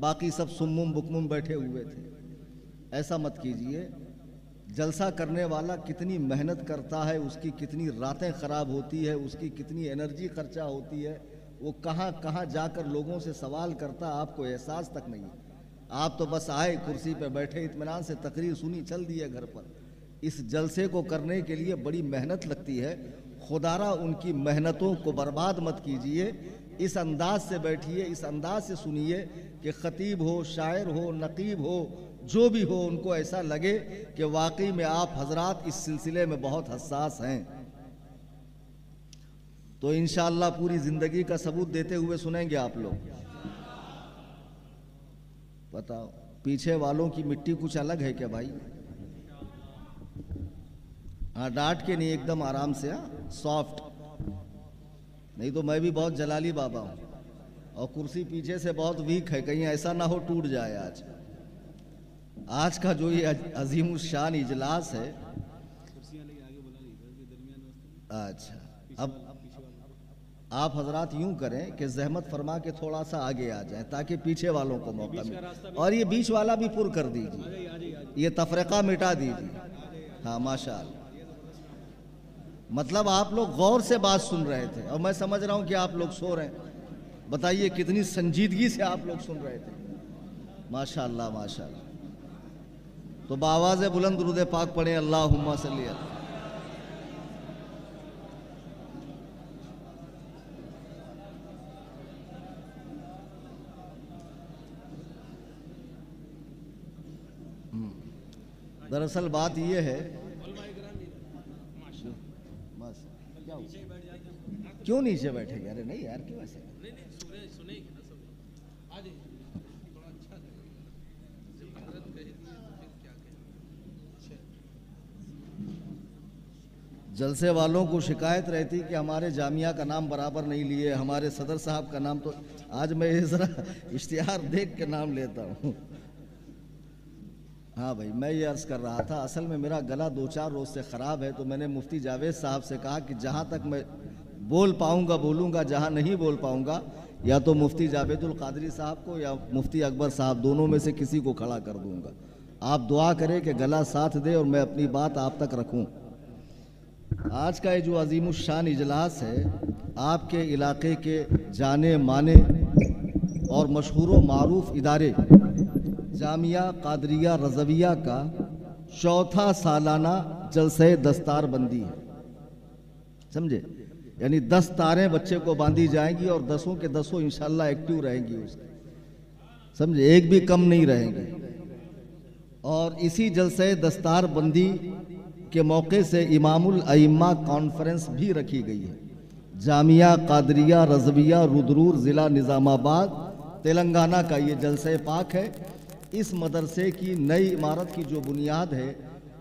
باقی سب سمم بکمم بیٹھے ہوئے تھے. ایسا مت کیجئے. جلسہ کرنے والا کتنی محنت کرتا ہے, اس کی کتنی راتیں خراب ہوتی ہے, اس کی کتنی انرجی خرچہ ہوتی ہے, وہ کہاں کہاں جا کر لوگوں سے سوال کرتا, آپ کو احساس تک نہیں. آپ تو بس آئے, کرسی پہ بیٹھے, اطمینان سے تقریر سنی, چل دیے گھر پر. اس جلسے کو کرنے کے لیے بڑی محنت لگتی ہے. خدا را ان کی محنتوں کو برباد مت کیجئے. اس انداز سے بیٹھیے, اس انداز سے سنیے کہ خطیب ہو, شاعر ہو, نقیب ہو, جو بھی ہو, ان کو ایسا لگے کہ واقعی میں آپ حضرات اس سلسلے میں بہت حساس ہیں. تو انشاءاللہ پوری زندگی کا ثبوت دیتے ہوئے سنیں گے آپ لوگ. بتاؤ پیچھے والوں کی مٹی کچھ الگ ہے کیا بھائی؟ ہاں ڈانٹ کے نہیں, ایک دم آرام سے, سافٹ. نہیں تو میں بھی بہت جلالی بابا ہوں, اور کرسی پیچھے سے بہت ویک ہے, کہیں ایسا نہ ہو ٹوٹ جائے. آج کا جو یہ عظیم الشان اجلاس ہے, اچھا اب آپ حضرات یوں کریں کہ زحمت فرما کے تھوڑا سا آگے آ جائیں تاکہ پیچھے والوں کو موقع ملے, اور یہ بیچ والا بھی پر کر دیجیے, یہ تفرقہ مٹا دیجیے. ہاں ماشاءاللہ. مطلب آپ لوگ غور سے بات سن رہے تھے, اور میں سمجھ رہا ہوں کہ آپ لوگ سو رہے ہیں. بتائیے کتنی سنجیدگی سے آپ لوگ سن رہے تھے. ماشاءاللہ ماشاءاللہ. تو بآواز بلند درود پاک پڑھیں, اللہم صلی اللہ. دراصل بات یہ ہے, کیوں نیچے بیٹھے گے؟ ارے نہیں یار, کیوں ایسے؟ جلسے والوں کو شکایت رہتی کہ ہمارے جامعہ کا نام برابر نہیں لیے, ہمارے صدر صاحب کا نام. تو آج میں ذرا اشتہار دیکھ کے نام لیتا ہوں. ہاں بھائی, میں یہ عرض کر رہا تھا, اصل میں میرا گلا 2-4 روز سے خراب ہے, تو میں نے مفتی جاوید صاحب سے کہا کہ جہاں تک میں بول پاؤں گا بولوں گا, جہاں نہیں بول پاؤں گا یا تو مفتی جاوید القادری صاحب کو یا مفتی اکبر صاحب, دونوں میں سے کسی کو کھڑا کر دوں گا. آپ دعا کریں کہ گلا ساتھ دے اور میں اپنی بات آپ تک رکھوں. آج کا یہ جو عظیم الشان اجلاس ہے, آپ کے علاقے کے جانے مانے اور مشہور و معروف ادارے جامعہ قادریہ رضویہ کا 4تھا سالانہ جلسہ دستار بندی ہے. سمجھے؟ یعنی 10 تاریں بچے کو باندھی جائیں گی, اور 10 کے 10 انشاءاللہ ایکٹیو رہیں گی اس کے. سمجھے؟ ایک بھی کم نہیں رہیں گے. اور اسی جلسہ دستار بندی کے موقع سے امام الائمہ کانفرنس بھی رکھی گئی ہے. جامعہ قادریہ رضویہ رودرور ضلع نظام آباد تلنگانہ کا یہ جلسہ پاک ہے. اس مدرسے کی نئی عمارت کی جو بنیاد ہے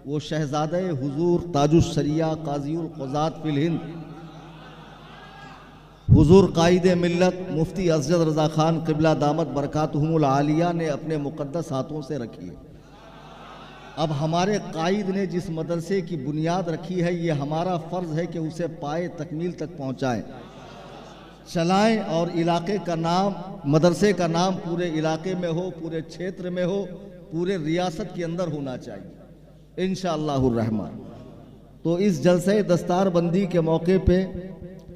وہ شہزادہ حضور تاج الشریعہ قاضی القضات فی الہند حضور قائد ملت مفتی اسجد رضا خان قبلہ دامت برکاتہم العالیہ نے اپنے مقدس ہاتھوں سے رکھی ہے. اب ہمارے قائد نے جس مدرسے کی بنیاد رکھی ہے, یہ ہمارا فرض ہے کہ اسے پائے تکمیل تک پہنچائیں, چلائیں, اور علاقے کا نام, مدرسے کا نام پورے علاقے میں ہو, پورے چھیتر میں ہو, پورے ریاست کے اندر ہونا چاہیے انشاءاللہ الرحمن. تو اس جلسہ دستار بندی کے موقع پہ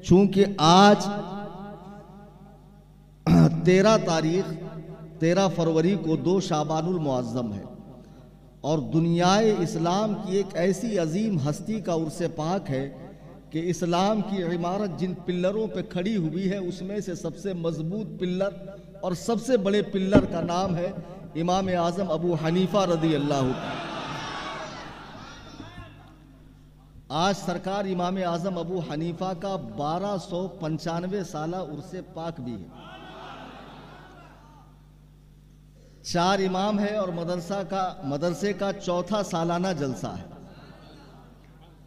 چونکہ آج 13 فروری کو 2 شعبان المعظم ہے, اور دنیائے اسلام کی ایک ایسی عظیم ہستی کا عرس پاک ہے کہ اسلام کی عمارت جن پلروں پہ کھڑی ہوئی ہے اس میں سے سب سے مضبوط پلر اور سب سے بڑے پلر کا نام ہے امام اعظم ابو حنیفہ رضی اللہ عنہ. آج سرکار امام اعظم ابو حنیفہ کا 1295 سالہ عرس پاک بھی ہے. 4 امام ہے اور مدرسے کا 4تھا سالانہ جلسہ ہے.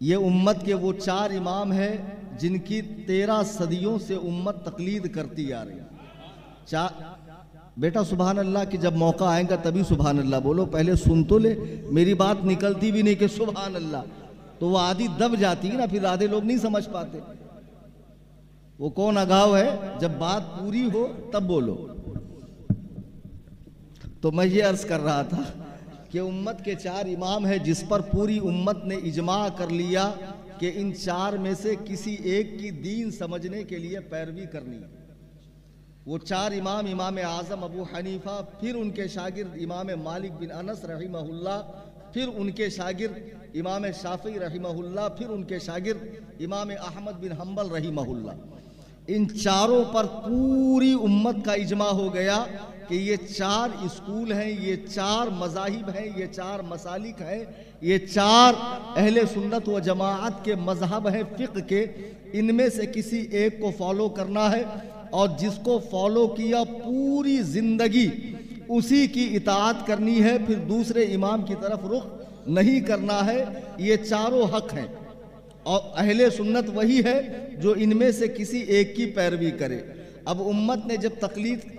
یہ امت کے وہ 4 امام ہیں جن کی 13 صدیوں سے امت تقلید کرتی آ رہی ہے. بیٹا سبحان اللہ کہ جب موقع آئے گا تبھی سبحان اللہ بولو, پہلے سن تو لے, میری بات نکلتی بھی نہیں کہ سبحان اللہ, تو وہ آدھی دب جاتی ہے نا, پھر آدھے لوگ نہیں سمجھ پاتے. وہ کون اگاؤ ہے, جب بات پوری ہو تب بولو. تو میں یہ عرض کر رہا تھا کہ امت کے 4 امام ہیں جس پر پوری امت نے اجماع کر لیا کہ ان 4 میں سے کسی ایک کی دین سمجھنے کے لیے پیروی کرنی ہے۔ وہ 4 امام: امام اعظم ابو حنیفہ، پھر ان کے شاگرد امام مالک بن انس رحمہ اللہ، پھر ان کے شاگرد امام شافعی رحمہ اللہ، پھر ان کے شاگرد امام احمد بن حنبل رحمہ اللہ۔ ان چاروں پر پوری امت کا اجماع ہو گیا کہ یہ 4 اسکول ہیں، یہ 4 مذاہب ہیں، یہ 4 مسالک ہیں، یہ 4 اہل سنت و جماعت کے مذہب ہیں فقہ کے۔ ان میں سے کسی ایک کو فالو کرنا ہے، اور جس کو فالو کیا پوری زندگی اسی کی اطاعت کرنی ہے، پھر دوسرے امام کی طرف رخ نہیں کرنا ہے۔ یہ چاروں حق ہیں، اور اہل سنت وہی ہے جو ان میں سے کسی ایک کی پیروی کرے۔ اب امت نے جب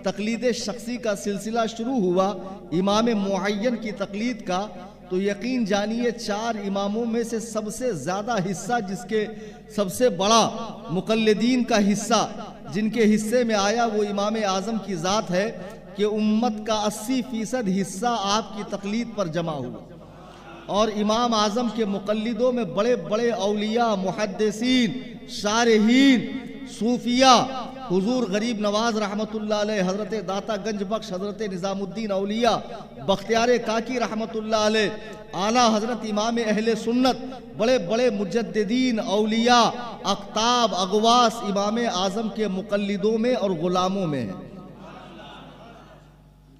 تقلید شخصی کا سلسلہ شروع ہوا، امام معین کی تقلید کا، تو یقین جانیے 4 اماموں میں سے سب سے زیادہ حصہ، جس کے سب سے بڑا مقلدین کا حصہ جن کے حصے میں آیا، وہ امام اعظم کی ذات ہے کہ امت کا 80% حصہ آپ کی تقلید پر جمع ہوا۔ اور امام اعظم کے مقلدوں میں بڑے بڑے اولیاء، محدثین، شارحین، صوفیاء، حضور غریب نواز رحمت اللہ علیہ، حضرت داتا گنج بخش، حضرت نظام الدین اولیاء، بختیار کاکی رحمت اللہ علیہ، اعلیٰ حضرت امام اہل سنت، بڑے بڑے مجددین، اولیاء، اقطاب، اغواس امام اعظم کے مقلدوں میں اور غلاموں میں ہیں۔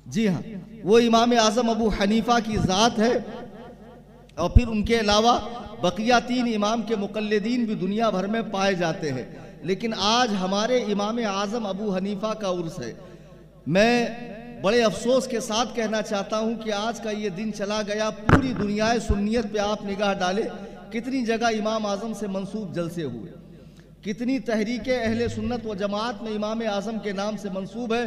جی ہاں، وہ امام اعظم ابو حنیفہ کی ذات ہے، اور پھر ان کے علاوہ بقیہ 3 امام کے مقلدین بھی دنیا بھر میں پائے جاتے ہیں۔ لیکن آج ہمارے امام اعظم ابو حنیفہ کا عرس ہے۔ میں بڑے افسوس کے ساتھ کہنا چاہتا ہوں کہ آج کا یہ دن چلا گیا، پوری دنیا سنیت پہ آپ نگاہ ڈالے، کتنی جگہ امام اعظم سے منسوب جلسے ہوئے، کتنی تحریک اہل سنت و جماعت میں امام اعظم کے نام سے منسوب ہے،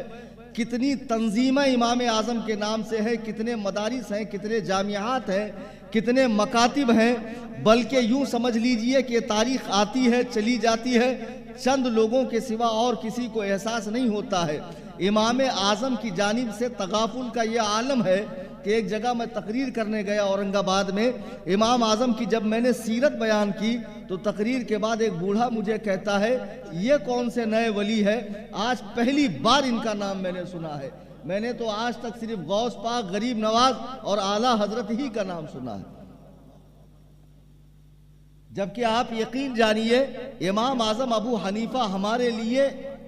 کتنی تنظیمیں امام اعظم کے نام سے ہے، کتنے مدارس ہیں، کتنے جامعات ہیں، کتنے مکاتب ہیں۔ بلکہ یوں سمجھ لیجئے کہ تاریخ آتی ہے چلی جاتی ہے، چند لوگوں کے سوا اور کسی کو احساس نہیں ہوتا ہے۔ امام اعظم کی جانب سے تغافل کا یہ عالم ہے کہ ایک جگہ میں تقریر کرنے گیا اورنگ آباد میں، امام اعظم کی جب میں نے سیرت بیان کی تو تقریر کے بعد ایک بوڑھا مجھے کہتا ہے، یہ کون سے نئے ولی ہے، آج پہلی بار ان کا نام میں نے سنا ہے، میں نے تو آج تک صرف غوث پاک، غریب نواز اور اعلیٰ حضرت ہی کا نام سنا ہے۔ جبکہ آپ یقین جانیے امام اعظم ابو حنیفہ ہمارے لیے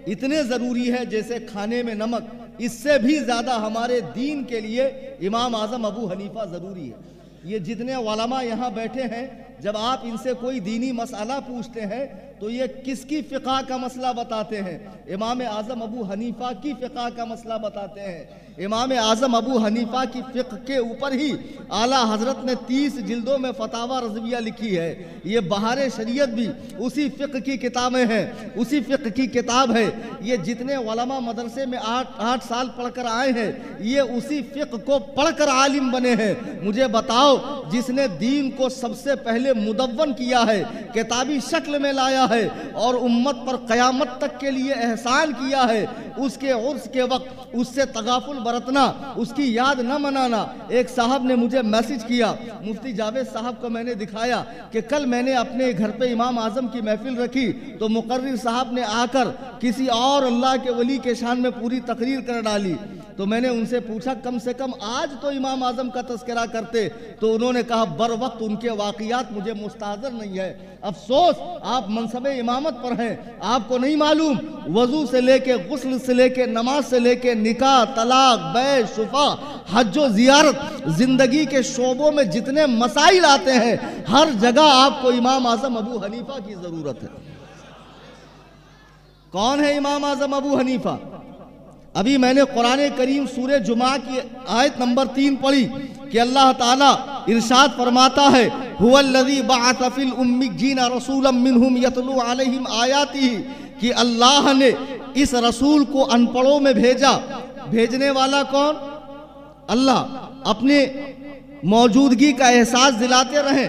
اتنے ضروری ہے جیسے کھانے میں نمک، اس سے بھی زیادہ ہمارے دین کے لیے امام اعظم ابو حنیفہ ضروری ہے۔ یہ جتنے علماء یہاں بیٹھے ہیں، جب آپ ان سے کوئی دینی مسئلہ پوچھتے ہیں تو یہ کس کی فقہ کا مسئلہ بتاتے ہیں؟ امام اعظم ابو حنیفہ کی فقہ کا مسئلہ بتاتے ہیں۔ امام اعظم ابو حنیفہ کی فقہ کے اوپر ہی اعلیٰ حضرت نے 30 جلدوں میں فتاوی رضویہ لکھی ہے۔ یہ بہار شریعت بھی اسی فقہ کی کتابیں ہیں، اسی فقہ کی کتاب ہے۔ یہ جتنے علماء مدرسے میں 8 سال پڑھ کر آئے ہیں، یہ اسی فقہ کو پڑھ کر عالم بنے ہیں۔ مجھے بتاؤ، جس نے دین کو سب سے پہلے مدون کیا ہے، کتابی شکل میں لایا ہے اور امت پر قیامت تک کے لیے احسان کیا ہے، اس کے عرس کے وقت اس سے تغافل برتنا، اس کی یاد نہ منانا۔ ایک صاحب نے مجھے میسج کیا، مفتی جاوید صاحب کو میں نے دکھایا کہ کل میں نے اپنے گھر پہ امام اعظم کی محفل رکھی تو مقرر صاحب نے آ کر کسی اور اللہ کے ولی کے شان میں پوری تقریر کر ڈالی۔ تو میں نے ان سے پوچھا کم سے کم آج تو امام اعظم کا تذکرہ کرتے، تو انہوں نے کہا بر وقت ان کے واقعات مجھے مستحضر نہیں ہے۔ افسوس، آپ منصب امامت پر ہیں، آپ کو نہیں معلوم وضو سے لے کے، غسل سے لے کے، نماز سے لے کے، نکاح، طلاق، بیع، شفا، حج و زیارت، زندگی کے شعبوں میں جتنے مسائل آتے ہیں، ہر جگہ آپ کو امام اعظم ابو حنیفہ کی ضرورت ہے۔ کون ہے امام اعظم ابو حنیفہ؟ ابھی میں نے قرآن کریم سورہ جمعہ کی آیت نمبر 3 پڑھی کہ اللہ تعالیٰ ارشاد فرماتا ہے هُوَ الَّذِي بَعَثَ فِي الْأُمِّيِّينَ رَسُولًا مِّنْهُمْ يَتْلُو عَلَيْهِمْ آيَاتِهِ کہ اللہ نے اس رسول کو ان پڑھوں میں بھیجا۔ بھیجنے والا کون؟ اللہ۔ اپنے موجودگی کا احساس دلاتے رہیں۔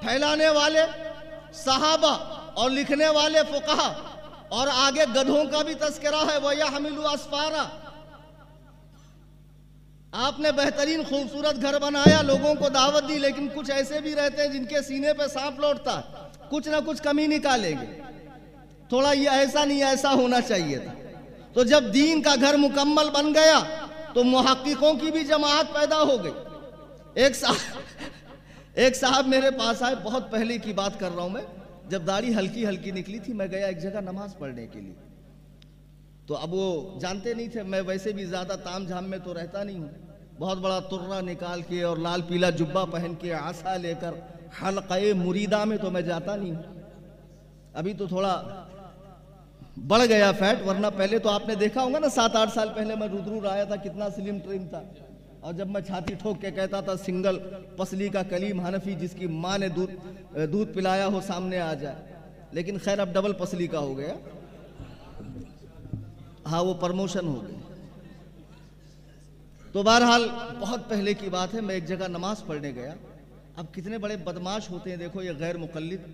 پھیلانے والے صحابہ اور لکھنے والے فقہا، اور آگے گدھوں کا بھی تذکرہ ہے، وَيَحْمِلُ أَسْفَارًا۔ آپ نے بہترین خوبصورت گھر بنایا، لوگوں کو دعوت دی، لیکن کچھ ایسے بھی رہتے ہیں جن کے سینے پہ سانپ لوٹتا ہے، کچھ نہ کچھ کمی نکالیں گے، تھوڑا یہ ایسا نہیں ایسا ہونا چاہیے تھا۔ تو جب دین کا گھر مکمل بن گیا تو محققوں کی بھی جماعت پیدا ہو گئی۔ ایک صاحب میرے پاس آئے، بہت پہلے کی بات کر رہا ہوں میں، جب داڑھی ہلکی ہلکی نکلی تھی، میں گیا ایک جگہ نماز پڑھنے کے لیے، تو اب وہ جانتے نہیں تھے، میں ویسے بھی زیادہ تام جھام میں تو رہتا نہیں ہوں، بہت بڑا ترہ نکال کے اور لال پیلا جبہ پہن کے عصا لے کر حلقہ مریدہ میں تو میں جاتا نہیں ہوں۔ ابھی تو تھوڑا بڑھ گیا فیٹ، ورنہ پہلے تو آپ نے دیکھا ہوگا نا، 7-8 سال پہلے میں رودرور آیا تھا، کتنا سلیم ٹرم تھا، اور جب میں چھاتی ٹھوک کے کہتا تھا سنگل پسلی کا کلیم حنفی جس کی ماں نے دودھ پلایا ہو سامنے آ جائے، لیکن خیر اب ڈبل پسلی کا ہو گیا، ہاں وہ پرموشن ہو گئی۔ تو بہرحال بہت پہلے کی بات ہے، میں ایک جگہ نماز پڑھنے گیا، اب کتنے بڑے بدماش ہوتے ہیں دیکھو یہ غیر مقلد۔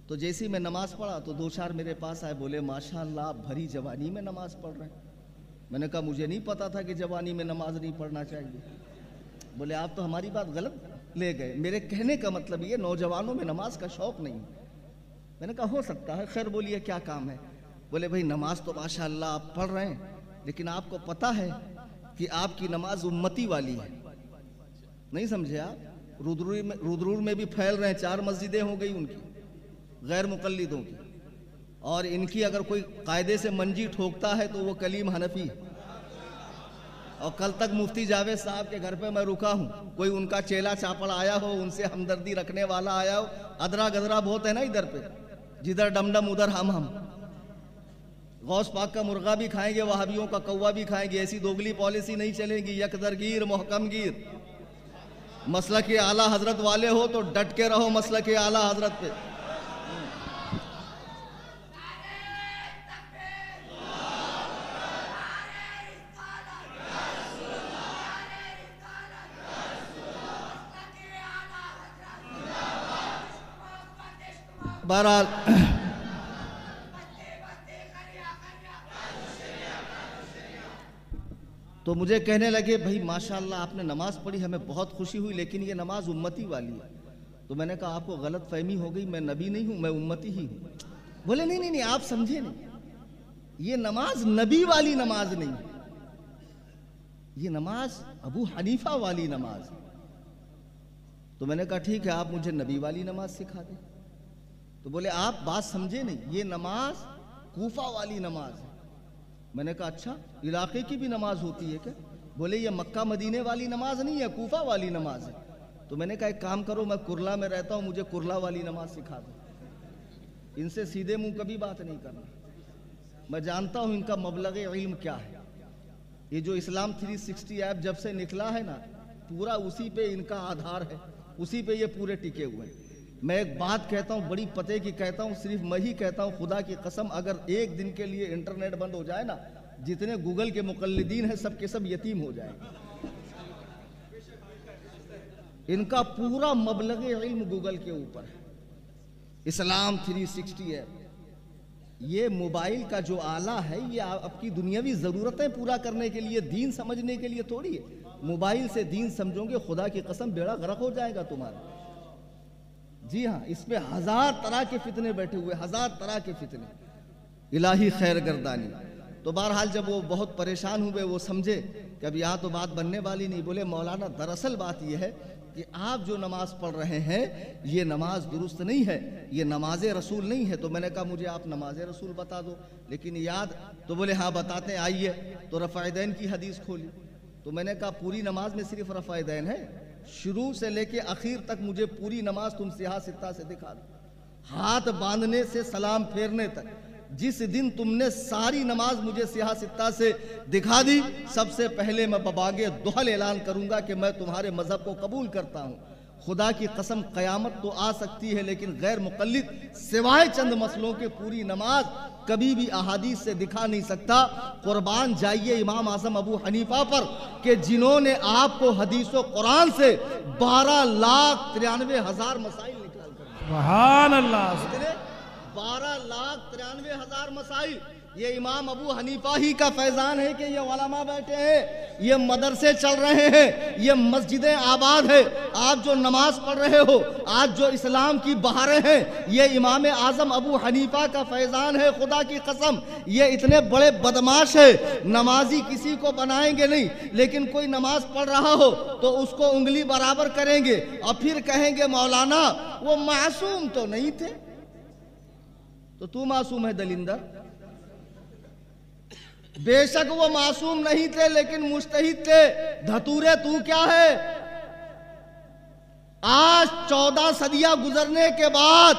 تو جیسی میں نماز پڑھا تو 2-4 میرے پاس آئے، بولے ماشاءاللہ آپ بھری جوانی میں نماز پڑھ رہے ہیں۔ میں نے کہا مجھے نہیں پتا تھا کہ جوانی میں نماز نہیں پڑھنا چاہیے۔ بولے آپ تو ہماری بات غلط لے گئے، میرے کہنے کا مطلب یہ نوجوانوں میں نماز کا شوق نہیں۔ میں نے کہا ہو سکتا ہے، خیر بولیے کیا کام ہے؟ بولے بھائی نماز تو ماشاءاللہ آپ پڑھ رہے ہیں، لیکن آپ کو پتا ہے کہ آپ کی نماز امتی والی ہے۔ نہیں سمجھے آپ؟ رودرور میں بھی پھیل رہے ہیں، 4 مسجدیں ہو گئی ان کی غیر مقلدوں کی، اور ان کی اگر کوئی قاعدے سے منجی ٹھوکتا ہے تو وہ کلیم حنفی ہے۔ اور کل تک مفتی جاوید صاحب کے گھر پہ میں رکا ہوں، کوئی ان کا چیلا چاپڑ آیا ہو، ان سے ہمدردی رکھنے والا آیا ہو، ادرا گدرا بہت ہے نا ادھر پہ، جدھر ڈم ڈم ادھر ہم۔ غوث پاک کا مرغا بھی کھائیں گے، وہابیوں کا کوا بھی کھائیں گے، ایسی دوگلی پالیسی نہیں چلے گی، یک درگیر محکم گیر۔ مسلک اعلیٰ حضرت والے ہو تو ڈٹ کے رہو مسلک اعلیٰ حضرت پہ۔ بہرحال تو مجھے کہنے لگے بھائی ماشاءاللہ آپ نے نماز پڑھی، ہمیں بہت خوشی ہوئی، لیکن یہ نماز امتی والی ہے۔ تو میں نے کہا آپ کو غلط فہمی ہو گئی، میں نبی نہیں ہوں، میں امتی ہی ہوں۔ بولے نہیں آپ سمجھے نہیں، یہ نماز نبی والی نماز نہیں، یہ نماز ابو حنیفہ والی نماز۔ تو میں نے کہا ٹھیک ہے آپ مجھے نبی والی نماز سکھا دیں۔ تو بولے آپ بات سمجھے نہیں، یہ نماز کوفہ والی نماز ہے۔ میں نے کہا اچھا علاقے کی بھی نماز ہوتی ہے کیا؟ بولے یہ مکہ مدینے والی نماز نہیں ہے، کوفہ والی نماز ہے۔ تو میں نے کہا ایک کام کرو، میں کرلا میں رہتا ہوں، مجھے کرلا والی نماز سکھا دو۔ ان سے سیدھے منہ کبھی بات نہیں کرنا، میں جانتا ہوں ان کا مبلغ علم کیا ہے۔ یہ جو اسلام 360 ایپ جب سے نکلا ہے نا، پورا اسی پہ ان کا آدھار ہے، اسی پہ یہ پورے ٹکے ہوئے ہیں۔ میں ایک بات کہتا ہوں، بڑی پتے کی کہتا ہوں، صرف میں ہی کہتا ہوں، خدا کی قسم اگر ایک دن کے لیے انٹرنیٹ بند ہو جائے نا، جتنے گوگل کے مقلدین ہیں سب کے سب یتیم ہو جائیں گے۔ ان کا پورا مبلغ علم گوگل کے اوپر ہے۔ اسلام 360 ہے، یہ موبائل کا جو آلہ ہے یہ آپ کی دنیاوی ضرورتیں پورا کرنے کے لیے، دین سمجھنے کے لیے تھوڑی ہے۔ موبائل سے دین سمجھو گے خدا کی قسم بیڑا غرق ہو جائے گا تمہارا۔ جی ہاں، اس پہ 1000 طرح کے فتنے بیٹھے ہوئے، 1000 طرح کے فتنے، الہی خیر گردانی۔ تو بہرحال جب وہ بہت پریشان ہوئے، وہ سمجھے کہ اب یہاں تو بات بننے والی نہیں، بولے مولانا دراصل بات یہ ہے کہ آپ جو نماز پڑھ رہے ہیں یہ نماز درست نہیں ہے، یہ نماز رسول نہیں ہے۔ تو میں نے کہا مجھے آپ نماز رسول بتا دو، لیکن یاد۔ تو بولے ہاں بتاتے ہیں، آئیے۔ تو رفع دین کی حدیث کھولی، تو میں نے کہا پوری نماز میں صرف رفع دین ہے؟ شروع سے لے کے اخیر تک مجھے پوری نماز تم سیاہ ستہ سے دکھا دو، ہاتھ باندھنے سے سلام پھیرنے تک۔ جس دن تم نے ساری نماز مجھے سیاہ ستہ سے دکھا دی، سب سے پہلے میں بباغ دہل اعلان کروں گا کہ میں تمہارے مذہب کو قبول کرتا ہوں۔ خدا کی قسم قیامت تو آ سکتی ہے لیکن غیر مقلد سوائے چند مسئلوں کے پوری نماز کبھی بھی احادیث سے دکھا نہیں سکتا۔ قربان جائیے امام اعظم ابو حنیفہ پر کہ جنہوں نے آپ کو حدیث و قرآن سے 12,93,000 مسائل نکال کر سبحان اللہ، 12,93,000 مسائل۔ یہ امام ابو حنیفہ ہی کا فیضان ہے کہ یہ علماء بیٹھے ہیں، یہ مدرسے چل رہے ہیں، یہ مسجدیں آباد ہے۔ آپ جو نماز پڑھ رہے ہو، آج جو اسلام کی بہاریں ہیں، یہ امام اعظم ابو حنیفہ کا فیضان ہے۔ خدا کی قسم یہ اتنے بڑے بدماش ہے، نمازی کسی کو بنائیں گے نہیں، لیکن کوئی نماز پڑھ رہا ہو تو اس کو انگلی برابر کریں گے اور پھر کہیں گے مولانا وہ معصوم تو نہیں تھے۔ تو تو معصوم ہے دلندر؟ بے شک وہ معصوم نہیں تھے لیکن مجتہد تھے۔ دھتورے تو کیا ہے؟ آج 14 صدیاں گزرنے کے بعد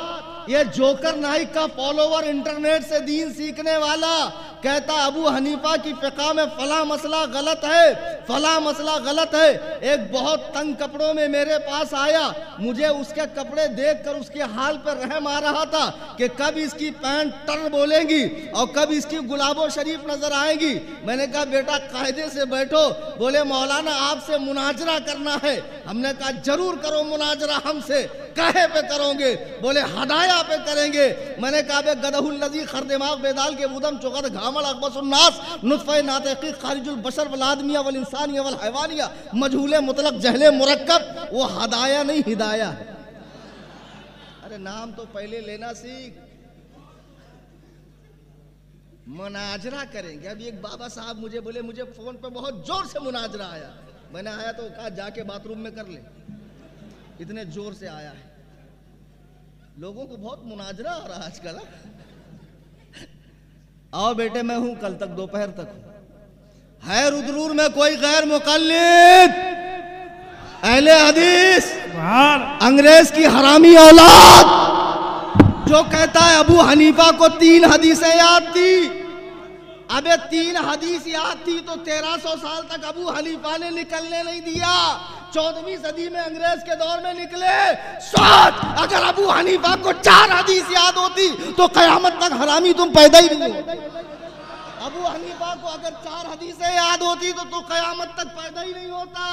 یہ جوکر نائک کا فالوور انٹرنیٹ سے دین سیکھنے والا کہتا ابو حنیفہ کی فقہ میں فلاں مسئلہ غلط ہے، فلاں مسئلہ غلط ہے۔ ایک بہت تنگ کپڑوں میں میرے پاس آیا، مجھے اس کے کپڑے دیکھ کر اس کے حال پر رحم آ رہا تھا کہ کب اس کی پینٹ ٹر بولیں گی اور کب اس کی گلاب و شریف نظر آئیں گی۔ میں نے کہا بیٹا قاعدے سے بیٹھو۔ بولے مولانا آپ سے مناظرہ کرنا ہے۔ ہم نے کہا ضرور کرو مناظرہ ہم سے، کہے پہ کرو گے؟ بولے ہدایہ پہ کریں گے۔ میں نے کہا بے گدہ الذی خردماغ بیدال کے بودم چغد گھامل اقبس الناس نطفہ ناطقی خارج البشر والآدمیہ والانسانیہ والحیوانیہ مجہول مطلق جہل مرکب، وہ ہدایہ نہیں ہدایہ ہے۔ ارے نام تو پہلے لینا سیکھ۔ مناظرہ کریں گے۔ ابھی ایک بابا صاحب مجھے بولے مجھے فون پہ بہت زور سے مناظرہ آیا۔ میں نے آیا تو کہا جا کے باتھ روم میں کر لے، اتنے زور سے آیا ہے۔ لوگوں کو بہت مناظرہ آ رہا آج کل۔ آؤ بیٹے میں ہوں، کل تک دوپہر تک ہوں۔ ہے ردرور میں کوئی غیر مقلد، اہل حدیث، انگریز کی حرامی اولاد جو کہتا ہے ابو حنیفہ کو 3 حدیثیں یاد تھی؟ ابے 3 حدیث یاد تھی تو 1300 سال تک ابو حنیفہ نے نکلنے نہیں دیا۔ 14ویں صدی میں انگریز کے دور میں نکلے۔ سوچ اگر ابو حنیفہ کو 4 حدیث یاد ہوتی تو قیامت تک حرامی تم پیدا ہی نہیں ہوتے۔ ابو حنیفہ کو اگر 4 حدیثیں یاد ہوتی تو قیامت تک پیدا ہی نہیں ہوتا۔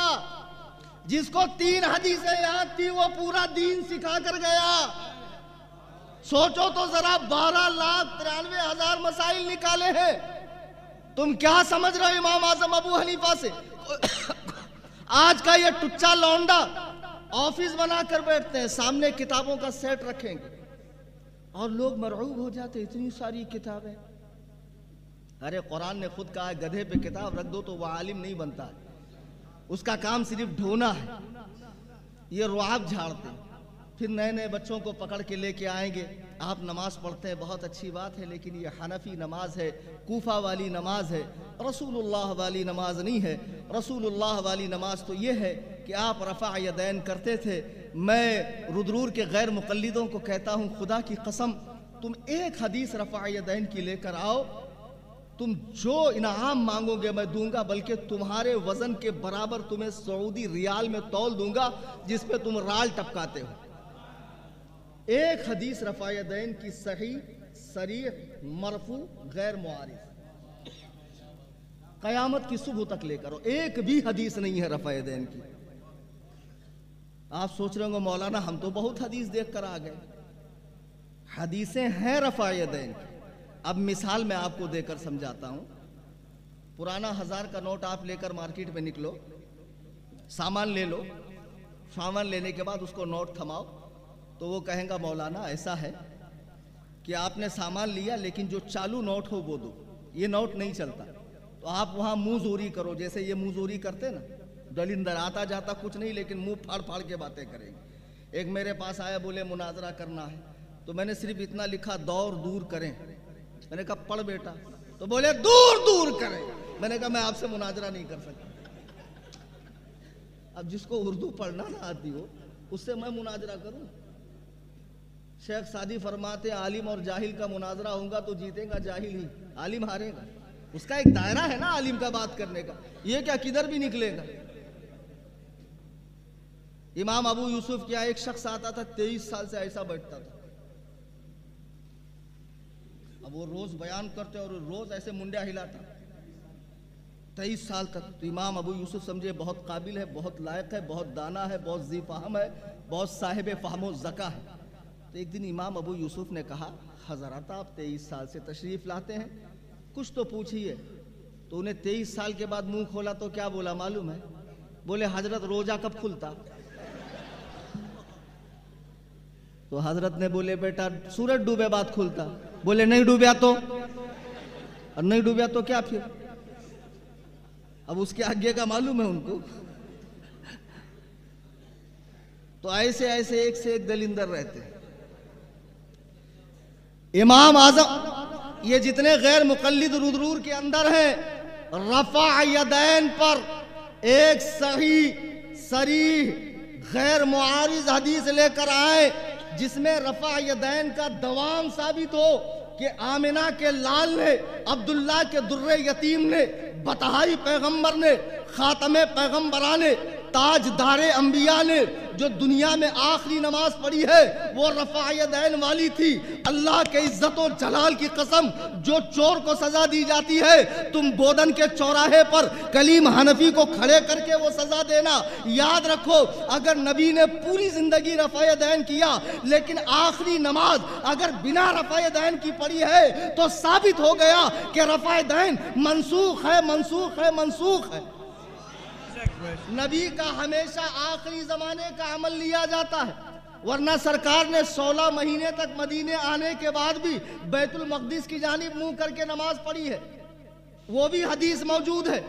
جس کو 3 حدیثیں یاد تھی وہ پورا دین سکھا کر گیا۔ سوچو تو ذرا 12,93,000 مسائل نکالے ہیں۔ تم کیا سمجھ رہے ہو امام اعظم ابو حنیفہ سے؟ آج کا یہ ٹچا لونڈا آفس بنا کر بیٹھتے ہیں، سامنے کتابوں کا سیٹ رکھیں گے اور لوگ مرعوب ہو جاتے، اتنی ساری کتابیں۔ ارے قرآن نے خود کہا ہے گدھے پہ کتاب رکھ دو تو وہ عالم نہیں بنتا ہے، اس کا کام صرف ڈھونا ہے۔ یہ رعاب جھاڑتے، پھر نئے نئے بچوں کو پکڑ کے لے کے آئیں گے۔ آپ نماز پڑھتے ہیں بہت اچھی بات ہے، لیکن یہ حنفی نماز ہے، کوفہ والی نماز ہے، رسول اللہ والی نماز نہیں ہے۔ رسول اللہ والی نماز تو یہ ہے کہ آپ رفع یدین کرتے تھے۔ میں ردرور کے غیر مقلدوں کو کہتا ہوں خدا کی قسم تم ایک حدیث رفع یدین کی لے کر آؤ، تم جو انعام مانگو گے میں دوں گا، بلکہ تمہارے وزن کے برابر تمہیں سعودی ریال میں تول دوں گا جس پہ تم رال ٹپکاتے ہو۔ ایک حدیث رفع یدین کی صحیح صریح مرفوع غیر معارض قیامت کی صبح تک لے کرو، ایک بھی حدیث نہیں ہے رفع یدین کی۔ آپ سوچ رہے ہوں گے مولانا ہم تو بہت حدیث دیکھ کر آ گئے۔ حدیثیں ہیں رفع یدین کی۔ اب مثال میں آپ کو دے کر سمجھاتا ہوں۔ پرانا 1000 کا نوٹ آپ لے کر مارکیٹ میں نکلو، سامان لے لو، سامان لینے کے بعد اس کو نوٹ تھماؤ تو وہ کہیں گا مولانا ایسا ہے کہ آپ نے سامان لیا لیکن جو چالو نوٹ ہو وہ دو، یہ نوٹ نہیں چلتا۔ تو آپ وہاں منہ زوری کرو، جیسے یہ منہ زوری کرتے نا، دلندر آتا جاتا کچھ نہیں لیکن منہ پھاڑ پھاڑ کے باتیں کریں گے۔ ایک میرے پاس آیا بولے مناظرہ کرنا ہے، تو میں نے صرف اتنا لکھا دور دور کریں۔ میں نے کہا پڑھ بیٹا، تو بولے دور دور کریں۔ میں نے کہا میں آپ سے مناظرہ نہیں کر سکتا۔ اب جس کو اردو پڑھنا نہ آتی ہو اس سے میں مناظرہ کروں؟ شیخ سعدی فرماتے ہیں عالم اور جاہل کا مناظرہ ہوگا تو جیتے گا جاہل ہی، عالم ہارے گا۔ اس کا ایک دائرہ ہے نا عالم کا بات کرنے کا، یہ کیا کدھر بھی نکلے گا۔ امام ابو یوسف کیا ایک شخص آتا تھا 23 سال سے ایسا بیٹھتا تھا. اب وہ روز بیان کرتے اور روز ایسے منڈیا ہلاتا 23 سال تک. تو امام ابو یوسف سمجھے بہت قابل ہے, بہت لائق ہے, بہت دانا ہے, بہت ذی فہم ہے, بہت صاحب فہم و ذکا ہے. تو ایک دن امام ابو یوسف نے کہا حضرات آپ 23 سال سے تشریف لاتے ہیں, کچھ تو پوچھیے. تو انہیں 23 سال کے بعد منہ کھولا تو کیا بولا معلوم ہے؟ بولے حضرت روزہ کب کھلتا؟ تو حضرت نے بولے بیٹا سورج ڈوبے بعد کھلتا. بولے نہیں ڈوبیا تو؟ اور نہیں ڈوبیا تو کیا پھر؟ اب اس کے آگے کا معلوم ہے ان کو. تو ایسے ایسے ایک سے ایک دلندر رہتے ہیں. امام اعظم یہ جتنے غیر مقلد رودرور کے اندر ہیں, رفع یدین پر ایک صحیح صریح غیر معارض حدیث لے کر آئے جس میں رفع یدین کا دوام ثابت ہو کہ آمنہ کے لال نے, عبداللہ کے در یتیم نے, بتہائی پیغمبر نے, خاتم پیغمبران نے, تاجدار انبیاء نے جو دنیا میں آخری نماز پڑھی ہے وہ رفع یدین والی تھی. اللہ کے عزت و جلال کی قسم جو چور کو سزا دی جاتی ہے تم بودن کے چوراہے پر کلیم حنفی کو کھڑے کر کے وہ سزا دینا. یاد رکھو اگر نبی نے پوری زندگی رفع یدین کیا لیکن آخری نماز اگر بنا رفع یدین کی پڑھی ہے تو ثابت ہو گیا کہ رفع یدین منسوخ ہے, منسوخ ہے, منسوخ ہے. نبی کا ہمیشہ آخری زمانے کا عمل لیا جاتا ہے, ورنہ سرکار نے 16 مہینے تک مدینے آنے کے بعد بھی بیت المقدس کی جانب منہ کر کے نماز پڑھی ہے. وہ بھی حدیث موجود ہے,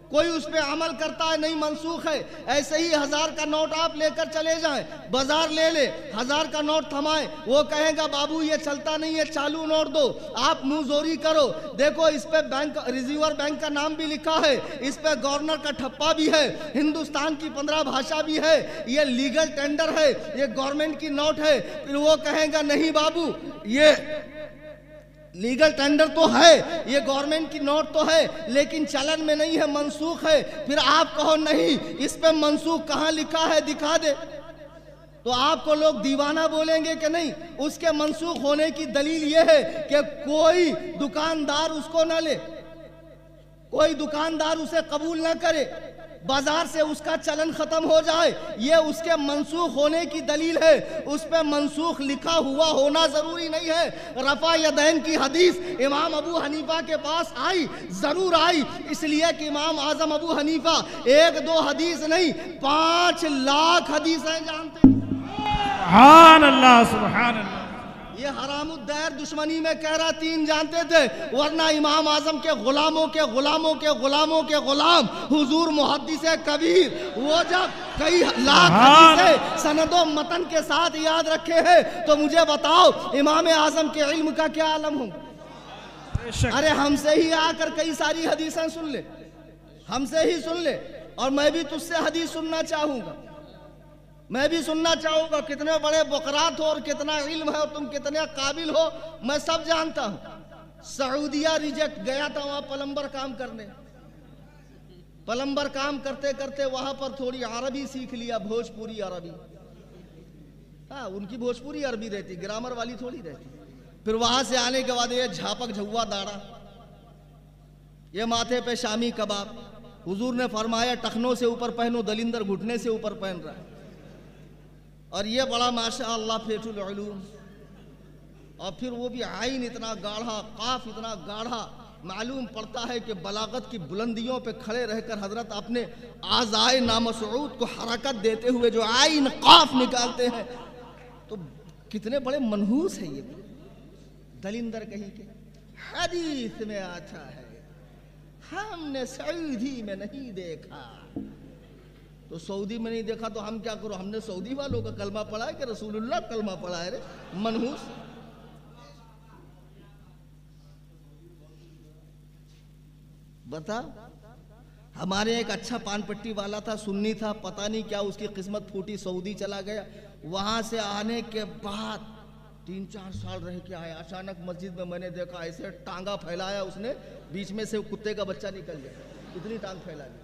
کوئی اس پہ عمل کرتا ہے نہیں, منسوخ ہے. ایسے ہی 1000 کا نوٹ آپ لے کر چلے جائیں, بازار لے لے, 1000 کا نوٹ تھمائیں, وہ کہے گا بابو یہ چلتا نہیں ہے, چالو نوٹ دو. آپ منہ زوری کرو, دیکھو اس پہ بینک ریزرو بینک کا نام بھی لکھا ہے, اس پہ گورنر کا ٹھپا بھی ہے, ہندوستان کی 15 بھاشا بھی ہے, یہ لیگل ٹینڈر ہے, یہ گورنمنٹ کی نوٹ ہے. پھر وہ کہیں گا نہیں بابو یہ لیگل ٹینڈر تو ہے, یہ گورنمنٹ کی نوٹ تو ہے لیکن چلن میں نہیں ہے, منسوخ ہے. پھر آپ کہو نہیں اس پہ منسوخ کہاں لکھا ہے دکھا دے, تو آپ کو لوگ دیوانہ بولیں گے کہ نہیں. اس کے منسوخ ہونے کی دلیل یہ ہے کہ کوئی دکاندار اس کو نہ لے, کوئی دکاندار اسے قبول نہ کرے, بازار سے اس کا چلن ختم ہو جائے, یہ اس کے منسوخ ہونے کی دلیل ہے. اس پہ منسوخ لکھا ہوا ہونا ضروری نہیں ہے. رفع یدین کی حدیث امام ابو حنیفہ کے پاس آئی, ضرور آئی, اس لیے کہ امام اعظم ابو حنیفہ 1-2 حدیث نہیں 5 لاکھ حدیثیں جانتے. سبحان اللہ, سبحان اللہ. یہ حرام الدائر دشمنی میں کہہ رہا 3 جانتے تھے, ورنہ امام اعظم کے غلاموں کے غلاموں کے غلاموں کے غلام حضور محدث کبیر وہ جب کئی لاکھ حدیثیں سند و متن کے ساتھ یاد رکھے ہیں تو مجھے بتاؤ امام اعظم کے علم کا کیا عالم ہوں. ارے ہم سے ہی آ کر کئی ساری حدیثیں سن لے, ہم سے ہی سن لے, اور میں بھی تجھ سے حدیث سننا چاہوں گا, میں بھی سننا چاہوں گا. کتنے بڑے بقرات ہو اور کتنا علم ہے اور تم کتنے قابل ہو میں سب جانتا ہوں. سعودیہ ریجیکٹ گیا تھا وہاں پلمبر کام کرنے, پلمبر کام کرتے کرتے وہاں پر تھوڑی عربی سیکھ لیا, بھوجپوری عربی. ہاں ان کی بھوجپوری عربی رہتی, گرامر والی تھوڑی رہتی. پھر وہاں سے آنے کے بعد یہ جھاپک جھوا داڑا, یہ ماتھے پہ شامی کباب. حضور نے فرمایا ٹخنوں سے اوپر پہنو, دلندر گھٹنے سے اوپر پہن رہا ہے. اور یہ بڑا ماشاء اللہ فیٹ العلوم, اور پھر وہ بھی عین اتنا گاڑھا, قاف اتنا گاڑھا, معلوم پڑتا ہے کہ بلاغت کی بلندیوں پہ کھڑے رہ کر حضرت اپنے اعضائے نامسعود کو حرکت دیتے ہوئے جو عین قاف نکالتے ہیں, تو کتنے بڑے منحوس ہیں. یہ دلندر کہیں کہ حدیث میں آتا ہے ہم نے سعودی میں نہیں دیکھا. تو سعودی میں نہیں دیکھا تو ہم کیا کرو, ہم نے سعودی والوں کا کلمہ پڑھا ہے کہ رسول اللہ کلمہ پڑھا ہے. رے منحوس. بتا ہمارے ایک اچھا پان پٹی والا تھا, سنی تھا, پتہ نہیں کیا اس کی قسمت پھوٹی, سعودی چلا گیا. وہاں سے آنے کے بعد 3-4 سال رہ کے آیا, اچانک مسجد میں نے دیکھا ایسے ٹانگا پھیلایا اس نے, بیچ میں سے کتے کا بچہ نکل گیا, اتنی ٹانگ پھیلا دی.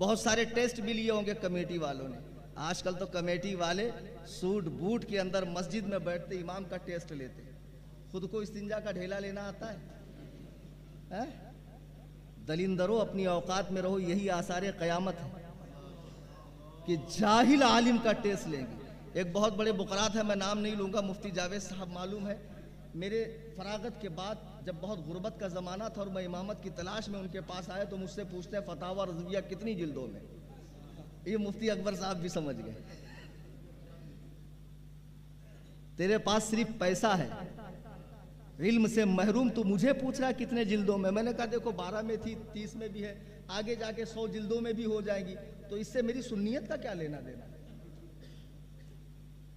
بہت سارے ٹیسٹ بھی لیے ہوں گے کمیٹی والوں نے. آج کل تو کمیٹی والے سوٹ بوٹ کے اندر مسجد میں بیٹھتے امام کا ٹیسٹ لیتے. خود کو استنجا کا ڈھیلا لینا آتا ہے؟ دلندرو اپنی اوقات میں رہو. یہی آثار قیامت ہے کہ جاہل عالم کا ٹیسٹ لیں گے. ایک بہت بڑے بقرات ہے, میں نام نہیں لوں گا, مفتی جاوید صاحب معلوم ہے, میرے فراغت کے بعد جب بہت غربت کا زمانہ تھا اور میں امامت کی تلاش میں ان کے پاس آیا تو مجھ سے پوچھتے ہیں فتاوی رضویہ کتنی جلدوں میں. یہ مفتی اکبر صاحب بھی سمجھ گئے, تیرے پاس صرف پیسہ ہے, علم سے محروم, تو مجھے پوچھ رہا کتنے جلدوں میں. میں نے کہا دیکھو 12 میں تھی, 30 میں بھی ہے, آگے جا کے 100 جلدوں میں بھی ہو جائے گی, تو اس سے میری سنیت کا کیا لینا دینا.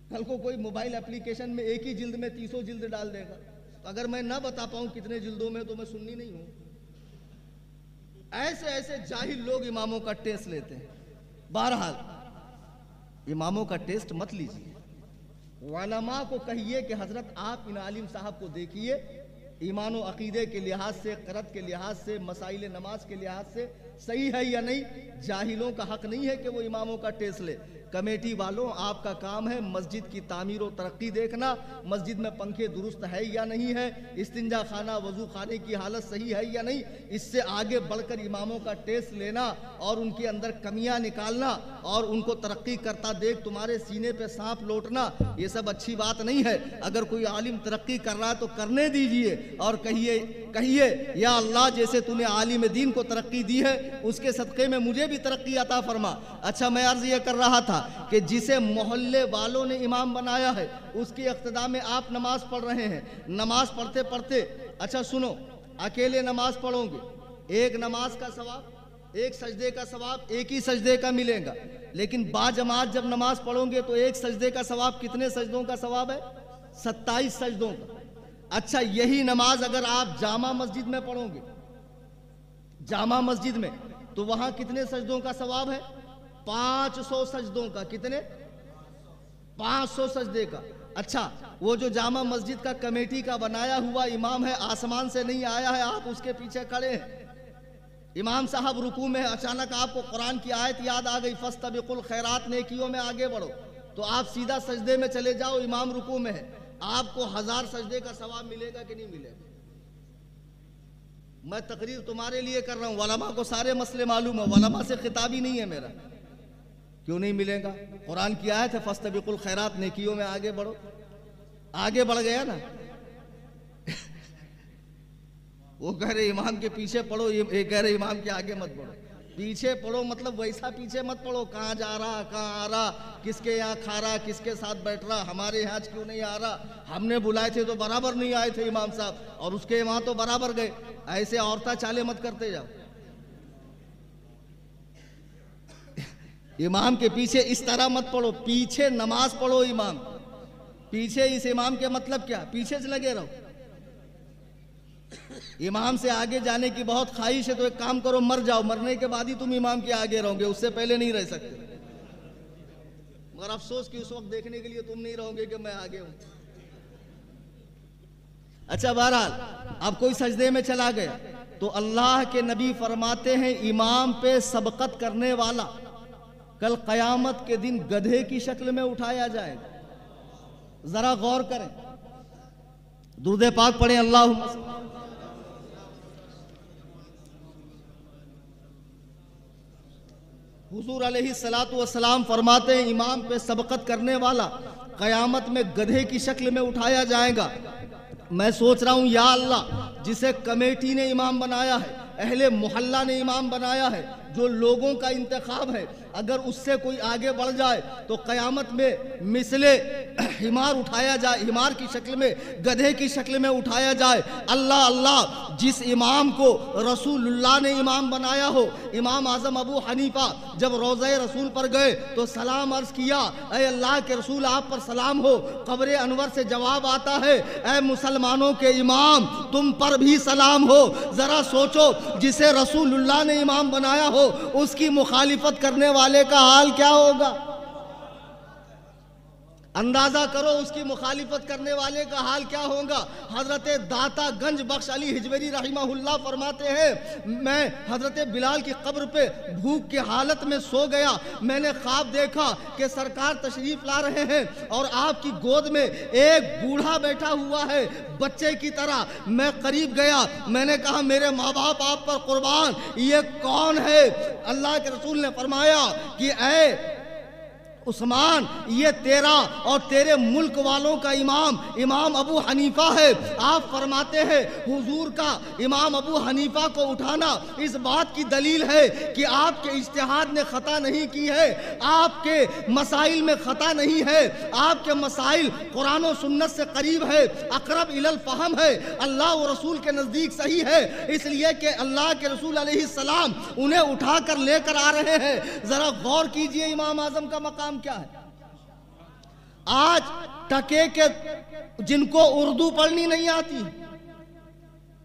کل کو کوئی موبائل اپلیکیشن میں ایک ہی جلد میں 300 جلد ڈال دے گا, تو اگر میں نہ بتا پاؤں کتنے جلدوں میں تو میں سنی نہیں ہوں. ایسے ایسے جاہل لوگ اماموں کا ٹیسٹ لیتے ہیں. بہرحال اماموں کا ٹیسٹ مت لیجیے. علماء کو کہیے کہ حضرت آپ ان عالم صاحب کو دیکھیے, ایمان و عقیدے کے لحاظ سے, قرت کے لحاظ سے, مسائل نماز کے لحاظ سے صحیح ہے یا نہیں. جاہلوں کا حق نہیں ہے کہ وہ اماموں کا ٹیسٹ لے. کمیٹی والوں, آپ کا کام ہے مسجد کی تعمیر و ترقی دیکھنا, مسجد میں پنکھے درست ہے یا نہیں ہے, استنجا خانہ وضو خانے کی حالت صحیح ہے یا نہیں. اس سے آگے بڑھ کر اماموں کا ٹیسٹ لینا اور ان کے اندر کمیاں نکالنا اور ان کو ترقی کرتا دیکھ تمہارے سینے پہ سانپ لوٹنا, یہ سب اچھی بات نہیں ہے. اگر کوئی عالم ترقی کر رہا ہے تو کرنے دیجئے اور کہیے یا اللہ جیسے تو نے عالم دین کو ترقی دی ہے اس کے صدقے میں مجھے بھی ترقی عطا فرما. اچھا, میں عرض یہ کر رہا تھا کہ جسے محلے والوں نے امام بنایا ہے اس کی اقتداء میں آپ نماز پڑھ رہے ہیں. نماز پڑھتے پڑھتے, اچھا سنو, اکیلے نماز پڑھو گے, ایک نماز کا ثواب, ایک سجدے کا ثواب ایک ہی سجدے کا ملے گا. لیکن با جماعت جب نماز پڑھو گے تو ایک سجدے کا ثواب کتنے سجدوں کا ثواب ہے؟ 27 سجدوں کا. اچھا, یہی نماز اگر آپ جامع مسجد میں پڑھو گے, جامع مسجد میں, تو وہاں کتنے سجدوں کا ثواب ہے؟ 500 سجدوں کا. کتنے؟ 500 سجدے کا. اچھا, وہ جو جامع مسجد کا کمیٹی کا بنایا ہوا امام ہے, آسمان سے نہیں آیا ہے, آپ اس کے پیچھے کھڑے ہیں, امام صاحب رکوع میں, اچانک آپ کو قرآن کی آیت یاد آ گئی, فاستبقوا الخیرات, نیکیوں میں آگے بڑھو, تو آپ سیدھا سجدے میں چلے جاؤ, امام رکوع میں ہے, آپ کو 1000 سجدے کا ثواب ملے گا کہ نہیں ملے گا؟ میں تقریر تمہارے لیے کر رہا ہوں, علماء کو سارے مسئلے معلوم ہے, علماء سے خطاب ہی نہیں ہے میرا. کیوں نہیں ملے گا؟ قرآن کی آیت ہے فاستبقوا الخیرات, نیکیوں میں آگے بڑھو. آگے بڑھ گیا نا. وہ کہہ رہے امام کے پیچھے پڑھو, یہ کہہ رہے امام کے آگے مت بڑھو. پیچھے پڑھو مطلب ویسا پیچھے مت پڑھو, کہاں جا رہا, کہاں آ رہا, کس کے یہاں کھا رہا, کس کے ساتھ بیٹھ رہا, ہمارے یہاں کیوں نہیں آ رہا, ہم نے بلائے تھے تو برابر نہیں آئے تھے امام صاحب, اور اس کے وہاں تو برابر گئے. ایسے عورتہ چالے مت کرتے جاؤ. امام کے پیچھے اس طرح مت پڑھو, پیچھے نماز پڑھو امام پیچھے. اس امام کے مطلب کیا؟ پیچھے سے لگے رہو. امام سے آگے جانے کی بہت خواہش ہے تو ایک کام کرو, مر جاؤ, مرنے کے بعد ہی تم امام کے آگے رہو گے, اس سے پہلے نہیں رہ سکتے. مگر افسوس کہ اس وقت دیکھنے کے لیے تم نہیں رہو گے کہ میں آگے ہوں. اچھا, بہرحال اب کوئی سجدے میں چلا گیا تو اللہ کے نبی فرماتے ہیں امام پہ سبقت کرنے والا کل قیامت کے دن گدھے کی شکل میں اٹھایا جائے گا. ذرا غور کریں, درود پاک پڑھیں, اللہم حضور علیہ السلام فرماتے ہیں امام پہ سبقت کرنے والا قیامت میں گدھے کی شکل میں اٹھایا جائے گا. میں سوچ رہا ہوں یا اللہ, جسے کمیٹی نے امام بنایا ہے, اہل محلہ نے امام بنایا ہے, جو لوگوں کا انتخاب ہے, اگر اس سے کوئی آگے بڑھ جائے تو قیامت میں مثل حمار اٹھایا جائے, حمار کی شکل میں, گدھے کی شکل میں اٹھایا جائے. اللہ اللہ, جس امام کو رسول اللہ نے امام بنایا ہو, امام اعظم ابو حنیفہ جب روضہ رسول پر گئے تو سلام عرض کیا, اے اللہ کے رسول آپ پر سلام ہو. قبر انور سے جواب آتا ہے, اے مسلمانوں کے امام تم پر بھی سلام ہو. ذرا سوچو, جسے رسول اللہ نے امام بنایا ہو اس کی مخالفت کرنے والے کا حال کیا ہوگا؟ اندازہ کرو اس کی مخالفت کرنے والے کا حال کیا ہوگا۔ حضرت داتا گنج بخش علی ہجویری رحمہ اللہ فرماتے ہیں میں حضرت بلال کی قبر پہ بھوک کی حالت میں سو گیا، میں نے خواب دیکھا کہ سرکار تشریف لا رہے ہیں اور آپ کی گود میں ایک بوڑھا بیٹھا ہوا ہے بچے کی طرح۔ میں قریب گیا، میں نے کہا میرے ماں باپ آپ پر قربان، یہ کون ہے؟ اللہ کے رسول نے فرمایا کہ اے عثمان، یہ تیرا اور تیرے ملک والوں کا امام ابو حنیفہ ہے۔ آپ فرماتے ہیں حضور کا امام ابو حنیفہ کو اٹھانا اس بات کی دلیل ہے کہ آپ کے اجتہاد نے خطا نہیں کی ہے، آپ کے مسائل میں خطا نہیں ہے، آپ کے مسائل قرآن و سنت سے قریب ہے، اقرب الی الفہم ہے، اللہ و رسول کے نزدیک صحیح ہے، اس لیے کہ اللہ کے رسول علیہ السلام انہیں اٹھا کر لے کر آ رہے ہیں۔ ذرا غور کیجئے امام اعظم کا مقام کیا ہے۔ آج ٹکے کے جن کو اردو پڑھنی نہیں آتی،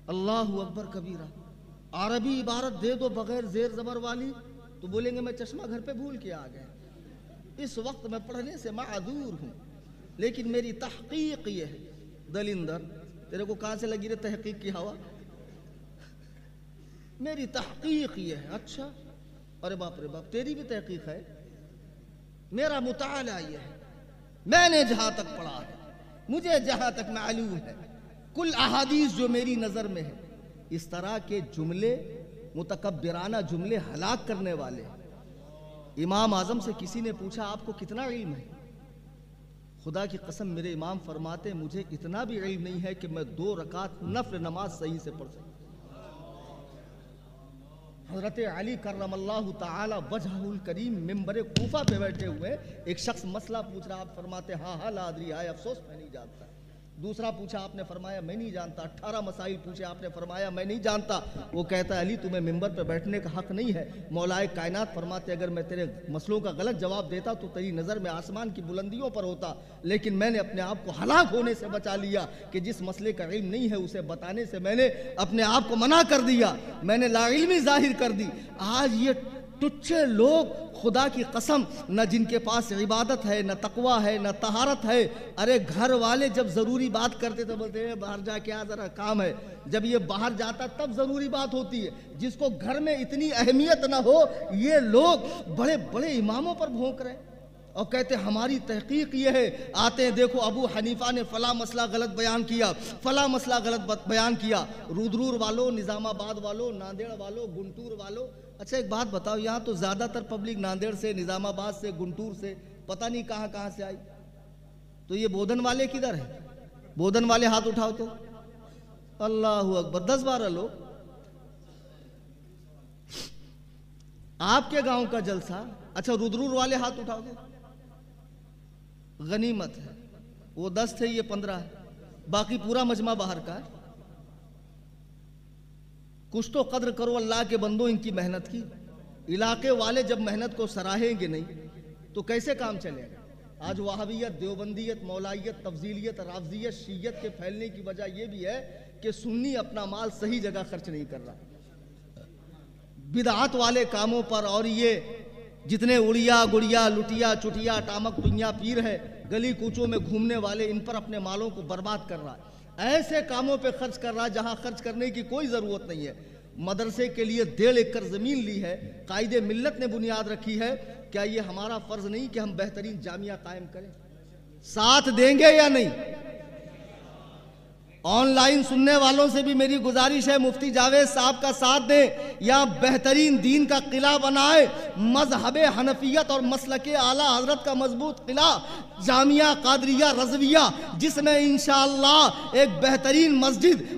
اللہ اکبر کبیرہ، عربی عبارت دے دو بغیر زیر زبر والی تو بولیں گے میں چشمہ گھر پہ بھول کے آ گیا۔ اس وقت میں پڑھنے سے معذور ہوں، لیکن میری تحقیق یہ ہے۔ دلندر، تیرے کو کہاں سے لگی رہے تحقیق کی ہوا؟ میری تحقیق یہ ہے۔ اچھا، ارے باپ رے باپ، تیری بھی تحقیق ہے؟ میرا مطالعہ یہ ہے، میں نے جہاں تک پڑھا ہے، مجھے جہاں تک معلوم ہے، کل احادیث جو میری نظر میں ہے، اس طرح کے جملے، متکبرانہ جملے ہلاک کرنے والے۔ امام اعظم سے کسی نے پوچھا آپ کو کتنا علم ہے؟ خدا کی قسم میرے امام فرماتے مجھے اتنا بھی علم نہیں ہے کہ میں 2 رکعت نفل نماز صحیح سے پڑھ سکوں۔ حضرت علی کرم اللہ تعالی وجہہ الکریم منبر کوفہ پہ بیٹھے ہوئے، ایک شخص مسئلہ پوچھ رہا، آپ فرماتے ہاں لا ادری، ہائے افسوس میں نہیں جانتا۔ دوسرا پوچھا، آپ نے فرمایا میں نہیں جانتا۔ 18 مسائل پوچھے، آپ نے فرمایا میں نہیں جانتا۔ وہ کہتا ہے علی تمہیں منبر پہ بیٹھنے کا حق نہیں ہے۔ مولا کائنات فرماتے اگر میں تیرے مسئلوں کا غلط جواب دیتا تو تیری نظر میں آسمان کی بلندیوں پر ہوتا، لیکن میں نے اپنے آپ کو ہلاک ہونے سے بچا لیا کہ جس مسئلے کا علم نہیں ہے اسے بتانے سے میں نے اپنے آپ کو منع کر دیا، میں نے لا علمی ظاہر کر دی۔ آج یہ ٹچے لوگ خدا کی قسم، نہ جن کے پاس عبادت ہے، نہ تقوی ہے، نہ طہارت ہے۔ ارے گھر والے جب ضروری بات کرتے تو بولتے ہیں باہر جا کے ذرا کام ہے، جب یہ باہر جاتا تب ضروری بات ہوتی ہے۔ جس کو گھر میں اتنی اہمیت نہ ہو، یہ لوگ بڑے بڑے اماموں پر بھونک رہے اور کہتے ہماری تحقیق یہ ہے۔ آتے ہیں دیکھو ابو حنیفہ نے فلاں مسئلہ غلط بیان کیا، فلاں مسئلہ غلط بیان کیا۔ رودرور والو، نظام آباد والو، ناندیڑ والو، گنٹور والو، اچھا ایک بات بتاؤ، یہاں تو زیادہ تر پبلک ناندیڑ سے، نظام آباد سے، گنٹور سے، پتہ نہیں کہاں کہاں سے آئی، تو یہ بودھن والے کدھر ہیں؟ بودھن والے ہاتھ اٹھاؤ تو، اللہ اکبر، 10-12 لوگ۔ آپ کے گاؤں کا جلسہ، اچھا رودرور والے ہاتھ اٹھاؤ گے؟ غنیمت ہے، وہ 10 تھے یہ 15 ہے، باقی پورا مجمع باہر کا ہے۔ کچھ تو قدر کرو اللہ کے بندو ان کی محنت کی۔ علاقے والے جب محنت کو سراہیں گے نہیں تو کیسے کام چلے گا؟ آج وہابیت، دیوبندیت، مولائیت، تفضیلیت، رافضیت، شیعیت کے پھیلنے کی وجہ یہ بھی ہے کہ سنی اپنا مال صحیح جگہ خرچ نہیں کر رہا، بدعات والے کاموں پر، اور یہ جتنے اڑیا گڑیا لٹیا چٹیا ٹامک ٹنیا پیر ہے گلی کوچوں میں گھومنے والے، ان پر اپنے مالوں کو برباد کر رہا ہے، ایسے کاموں پہ خرچ کر رہا ہے جہاں خرچ کرنے کی کوئی ضرورت نہیں ہے۔ مدرسے کے لیے 1.5 ایکڑ زمین لی ہے، قائد ملت نے بنیاد رکھی ہے، کیا یہ ہمارا فرض نہیں کہ ہم بہترین جامعہ قائم کریں؟ ساتھ دیں گے یا نہیں؟ آن لائن سننے والوں سے بھی میری گزارش ہے مفتی جاوید صاحب کا ساتھ دیں، یا بہترین دین کا قلعہ بنائے، مذہب حنفیت اور مسلک اعلیٰ حضرت کا مضبوط قلعہ جامعہ قادریہ رضویہ، جس میں انشاءاللہ ایک بہترین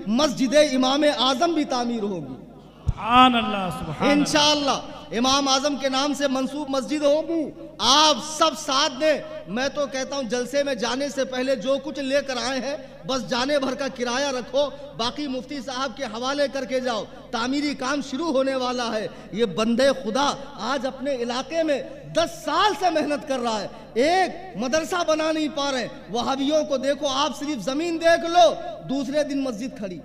مسجد امام اعظم بھی تعمیر ہوگی سبحان اللہ، سبحان اللہ، انشاءاللہ امام اعظم کے نام سے منسوب مسجد ہوگی۔ آپ سب ساتھ دیں۔ میں تو کہتا ہوں جلسے میں جانے سے پہلے جو کچھ لے کر آئے ہیں بس جانے بھر کا کرایہ رکھو، باقی مفتی صاحب کے حوالے کر کے جاؤ، تعمیری کام شروع ہونے والا ہے۔ یہ بندے خدا آج اپنے علاقے میں 10 سال سے محنت کر رہا ہے، ایک مدرسہ بنا نہیں پا رہے۔ وہابیوں کو دیکھو، آپ صرف زمین دیکھ لو، دوسرے دن مسجد کھڑی،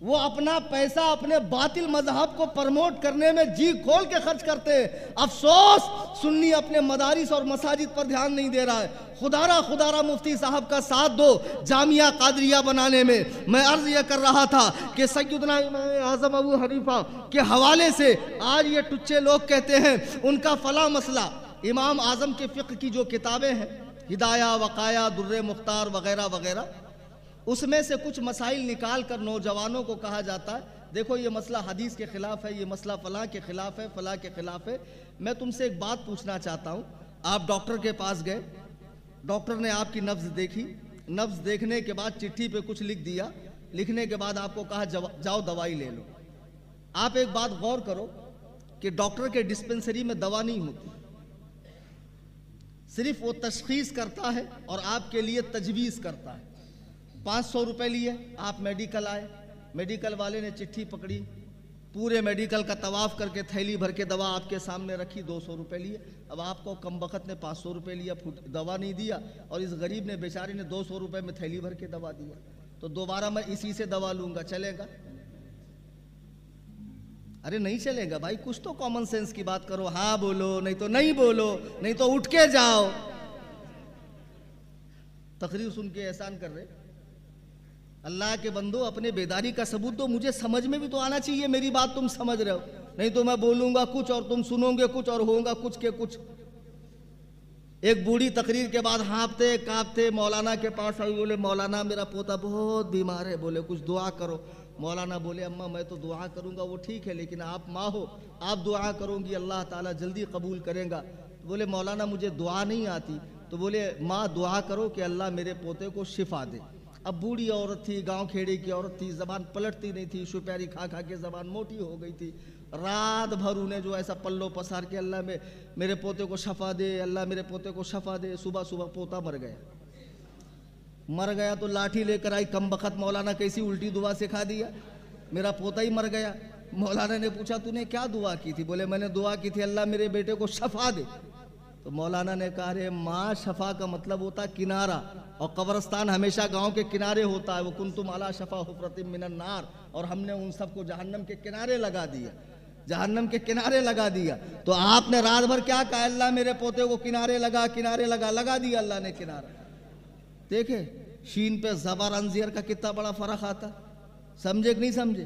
وہ اپنا پیسہ اپنے باطل مذہب کو پرموٹ کرنے میں جی کھول کے خرچ کرتے ہیں. افسوس سنی اپنے مدارس اور مساجد پر دھیان نہیں دے رہا ہے. خدا را مفتی صاحب کا ساتھ دو جامعہ قادریہ بنانے میں. میں عرض یہ کر رہا تھا کہ سیدنا امام اعظم ابو حنیفہ کے حوالے سے آج یہ ٹچے لوگ کہتے ہیں ان کا فلاں مسئلہ. امام اعظم کے فقہ کی جو کتابیں ہیں ہدایہ وقایہ در مختار وغیرہ وغیرہ, اس میں سے کچھ مسائل نکال کر نوجوانوں کو کہا جاتا ہے دیکھو یہ مسئلہ حدیث کے خلاف ہے, یہ مسئلہ فلاں کے خلاف ہے, فلاں کے خلاف ہے. میں تم سے ایک بات پوچھنا چاہتا ہوں. آپ ڈاکٹر کے پاس گئے, ڈاکٹر نے آپ کی نبض دیکھی, نبض دیکھنے کے بعد چٹھی پہ کچھ لکھ دیا, لکھنے کے بعد آپ کو کہا جاؤ دوائی لے لو. آپ ایک بات غور کرو کہ ڈاکٹر کے ڈسپنسری میں دوا نہیں ہوتی, صرف وہ تشخیص کرتا ہے اور آپ کے لیے تجویز کرتا ہے. 500 روپے لیے آپ میڈیکل آئے, میڈیکل والے نے چٹھی پکڑی, پورے میڈیکل کا طواف کر کے تھیلی بھر کے دوا آپ کے سامنے رکھی, 200 روپے لیے. اب آپ کو کم بخت نے 500 روپے لیا, دوا نہیں دیا, اور اس غریب نے بیچارے نے 200 روپے میں تھیلی بھر کے دوا دیا. تو دوبارہ میں اسی سے دوا لوں گا, چلے گا؟ ارے نہیں چلے گا بھائی, کچھ تو کامن سینس کی بات کرو. ہاں بولو, نہیں تو نہیں بولو, نہیں تو اٹھ کے جاؤ. تقریر سن کے احسان کر رہے. اللہ کے بندو اپنے بیداری کا ثبوت دو. مجھے سمجھ میں بھی تو آنا چاہیے میری بات تم سمجھ رہے ہو, نہیں تو میں بولوں گا کچھ اور تم سنو گے کچھ اور ہوگا کچھ کے کچھ. ایک بوڑھی تقریر کے بعد ہانپتے کانپتے مولانا کے پاس آئی, بولے مولانا میرا پوتا بہت بیمار ہے, بولے کچھ دعا کرو. مولانا بولے اماں میں تو دعا کروں گا وہ ٹھیک ہے, لیکن آپ ماں ہو, آپ دعا کروں گی اللہ تعالیٰ جلدی قبول کریں گا. بولے مولانا مجھے دعا نہیں آتی. تو بولے ماں دعا کرو کہ اللہ میرے پوتے کو شفا دے. اب بوڑھی عورت تھی, گاؤں کھیڑے کی عورت تھی, زبان پلٹتی نہیں تھی, شپیری کھا کھا کے زبان موٹی ہو گئی تھی. رات بھر انہیں جو ایسا پلو پسار کے اللہ میرے پوتے کو شفا دے, اللہ میرے پوتے کو شفا دے. صبح صبح پوتا مر گیا تو لاٹھی لے کر آئی. کم بخت مولانا کیسی الٹی دعا سکھا دیا, میرا پوتا ہی مر گیا. مولانا نے پوچھا تو نے کیا دعا کی تھی؟ بولے میں نے دعا کی تھی اللہ میرے بیٹے کو شفا دے. تو مولانا نے کہا رے ماں, شفا کا مطلب ہوتا ہے کنارہ, اور قبرستان ہمیشہ گاؤں کے کنارے ہوتا ہے. وہ کنتم علی شفا حفرۃ من النار, اور ہم نے ان سب کو جہنم کے کنارے لگا دیا, جہنم کے کنارے لگا دیا. تو آپ نے رات بھر کیا کہا, اللہ میرے پوتے کو کنارے لگا دیا اللہ نے کنارہ. دیکھیں شین پہ زبر انزیر کا کتنا بڑا فرق آتا, سمجھے کہ نہیں سمجھے؟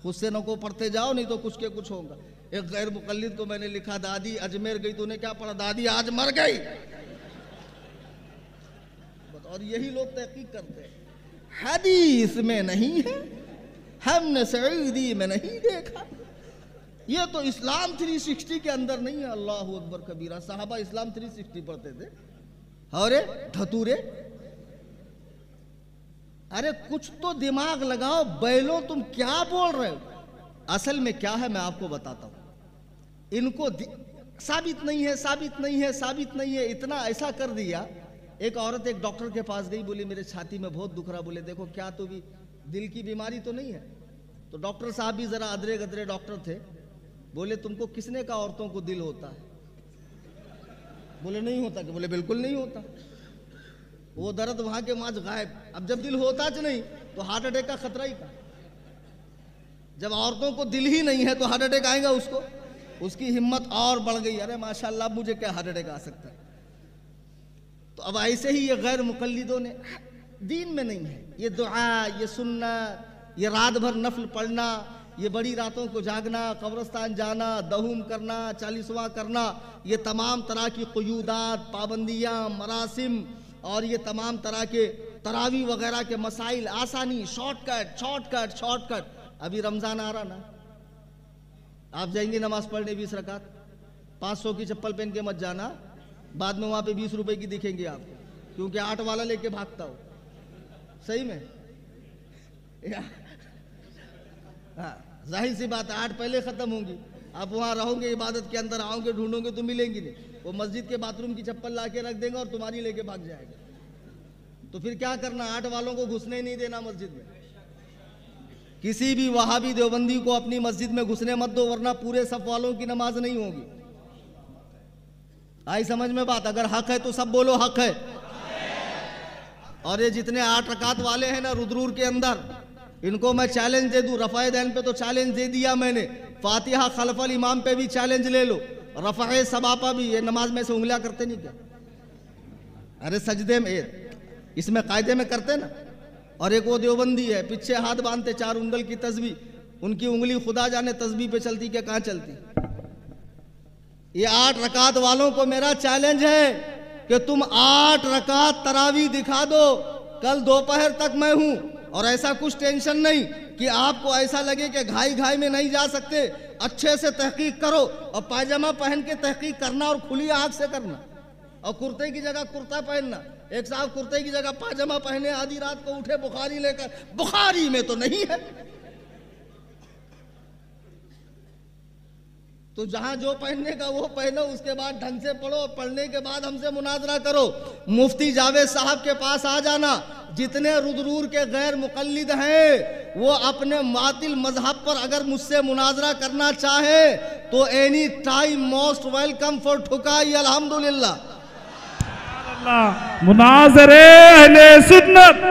خود سے نہ کو پڑھتے جاؤ نہیں تو کچھ کے کچھ ہوگا. ایک غیر مقلد کو میں نے لکھا دادی اجمیر گئی تو نے کیا پڑھا, دادی آج مر گئی. اور یہی لوگ تحقیق کرتے ہیں, حدیث میں نہیں ہے, ہم نے سعیدی میں نہیں دیکھا. یہ تو اسلام 360 کے اندر نہیں ہے. اللہ اکبر کبیرہ. صحابہ اسلام 360 پڑھتے تھے. اور دھتورے, ارے کچھ تو دماغ لگاؤ بیلو, تم کیا بول رہے ہو؟ اصل میں کیا ہے میں آپ کو بتاتا ہوں. ان کو ثابت نہیں ہے, اتنا ایسا کر دیا. ایک عورت ایک ڈاکٹر کے پاس گئی, بولی میرے چھاتی میں بہت دکھ رہا. بولے دیکھو کیا تو بھی دل کی بیماری تو نہیں ہے؟ تو ڈاکٹر صاحب بھی ذرا ادرے گدرے ڈاکٹر تھے. بولے تم کو کس نے کہا عورتوں کو دل ہوتا ہے؟ بولے نہیں ہوتا. کہ بولے بالکل نہیں ہوتا, وہ درد وہاں کے وہاں غائب. اب جب دل ہوتا نہیں تو ہارٹ اٹیک کا خطرہ ہی کہاں؟ جب عورتوں کو دل ہی نہیں ہے تو ہارٹ اٹیک آئے گا اس کو؟ اس کی ہمت اور بڑھ گئی, ارے ماشاءاللہ اب مجھے کیا ہارٹ اٹیک آ سکتا ہے. تو اب ایسے ہی یہ غیر مقلدوں نے, دین میں نہیں ہے یہ دعا, یہ سنت, یہ رات بھر نفل پڑھنا, یہ بڑی راتوں کو جاگنا, قبرستان جانا, دہوم کرنا, 40واں کرنا, یہ تمام طرح کی قیودات, پابندیاں, مراسم, اور یہ تمام طرح کے تراویح وغیرہ کے مسائل, آسانی, شارٹ کٹ. ابھی رمضان آ رہا نا, آپ جائیں گے نماز پڑھنے 20 رکعت, 500 کی چپل پہن کے مت جانا, بعد میں وہاں پہ 20 روپے کی دکھیں گے آپ کو, کیونکہ 8 والا لے کے بھاگتا ہو. صحیح میں ہاں, ظاہر سی بات ہے 8 پہلے ختم ہوں گی. آپ وہاں رہو گے, عبادت کے اندر آؤ گے, ڈھونڈو گے تو ملیں گی نہیں. وہ مسجد کے باتھ روم کی چپل لا کے رکھ دیں گے اور تمہاری لے کے بھاگ جائے گا. تو پھر کیا کرنا, 8 والوں کو گھسنے ہی نہیں دینا مسجد میں. کسی بھی وہابی دیوبندی کو اپنی مسجد میں گھسنے مت دو, ورنہ پورے صف والوں کی نماز نہیں ہوگی. آئی سمجھ میں بات؟ اگر حق ہے تو سب بولو حق ہے. اور یہ جتنے 8 رکعت والے ہیں نا رودرور کے اندر, ان کو میں چیلنج دے دوں، رفع دین پہ تو چیلنج دے دیا میں نے، فاتحہ خلف الامام پہ بھی چیلنج لے لو، رفع سباپا بھی، یہ نماز میں سے انگلیاں کرتے نہیں کیا؟ ارے سجدے میں اس میں قاعدے میں کرتے نا. اور ایک وہ دیوبندی ہے پیچھے ہاتھ باندھتے 4 انگل کی تسبیح، ان کی انگلی خدا جانے تسبیح پہ چلتی کہ کہاں چلتی. یہ 8 رکعت والوں کو میرا چیلنج ہے کہ تم 8 رکعت تراویح دکھا دو، کل دوپہر تک میں ہوں. اور ایسا کچھ ٹینشن نہیں کہ آپ کو ایسا لگے کہ گھائی میں نہیں جا سکتے، اچھے سے تحقیق کرو اور پائجامہ پہن کے تحقیق کرنا اور کھلی آنکھ سے کرنا، اور کرتے کی جگہ کرتا پہننا. ایک صاحب کرتے کی جگہ پائجامہ پہنے آدھی رات کو اٹھے بخاری لے کر، بخاری میں تو نہیں ہے. تو جہاں جو پہننے کا وہ پہنو، اس کے بعد ڈھنگ سے پڑھو، پڑھنے کے بعد ہم سے مناظرہ کرو. مفتی جاوید صاحب کے پاس آ جانا. جتنے ردرور کے غیر مقلد ہیں وہ اپنے معطل مذہب پر اگر مجھ سے مناظرہ کرنا چاہے تو any time most welcome for ٹھکائی. الحمدللہ. مناظر اہل سنت،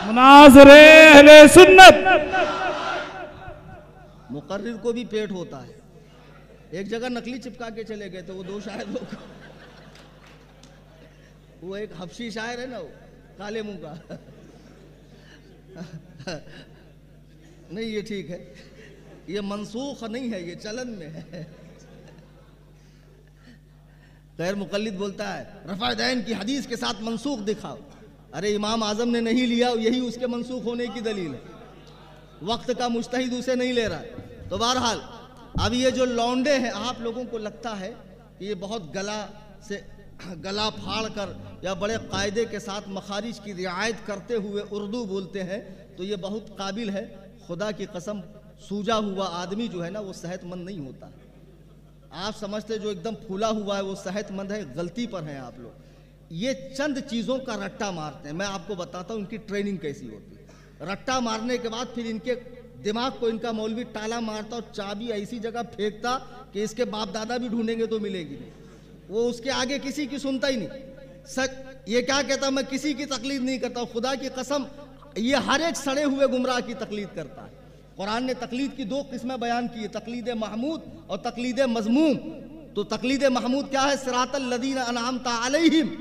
مناظر اہل سنت. مقرر کو بھی پیٹ ہوتا ہے. ایک جگہ نقلی چپکا کے چلے گئے تو وہ 2 شاعر لوگ، وہ ایک حبشی شاعر ہے نا، وہ کالے منہ کا. نہیں یہ ٹھیک ہے، یہ منسوخ نہیں ہے، یہ چلن میں ہے. غیر مقلد بولتا ہے رفع دین کی حدیث کے ساتھ منسوخ دکھاؤ. ارے امام اعظم نے نہیں لیا، یہی اس کے منسوخ ہونے کی دلیل ہے. وقت کا مجتہد اسے نہیں لے رہا ہے. تو بہرحال اب یہ جو لونڈے ہیں، آپ لوگوں کو لگتا ہے کہ یہ بہت گلا پھاڑ کر یا بڑے قاعدے کے ساتھ مخارج کی رعایت کرتے ہوئے اردو بولتے ہیں تو یہ بہت قابل ہے. خدا کی قسم سوجا ہوا آدمی جو ہے نا وہ صحت مند نہیں ہوتا. آپ سمجھتے جو ایک دم پھولا ہوا ہے وہ صحت مند ہے، غلطی پر ہیں آپ لوگ. یہ چند چیزوں کا رٹا مارتے ہیں. میں آپ کو بتاتا ہوں ان کی ٹریننگ کیسی ہوتی ہے. رٹا مارنے کے بعد پھر ان کے دماغ کو ان کا مولوی ٹالا مارتا اور چابی ایسی جگہ پھینکتا کہ اس کے باپ دادا بھی ڈھونڈیں گے تو ملے گی نہیں. وہ اس کے آگے کسی کی سنتا ہی نہیں. سچ یہ کیا کہتا میں کسی کی تقلید نہیں کرتا ہوں. خدا کی قسم یہ ہر ایک سڑے ہوئے گمراہ کی تقلید کرتا ہے. قرآن نے تقلید کی 2 قسمیں بیان کی ہے، تقلید محمود اور تقلید مذموم. تو تقلید محمود کیا ہے؟ صراط الذین انعمت علیہم،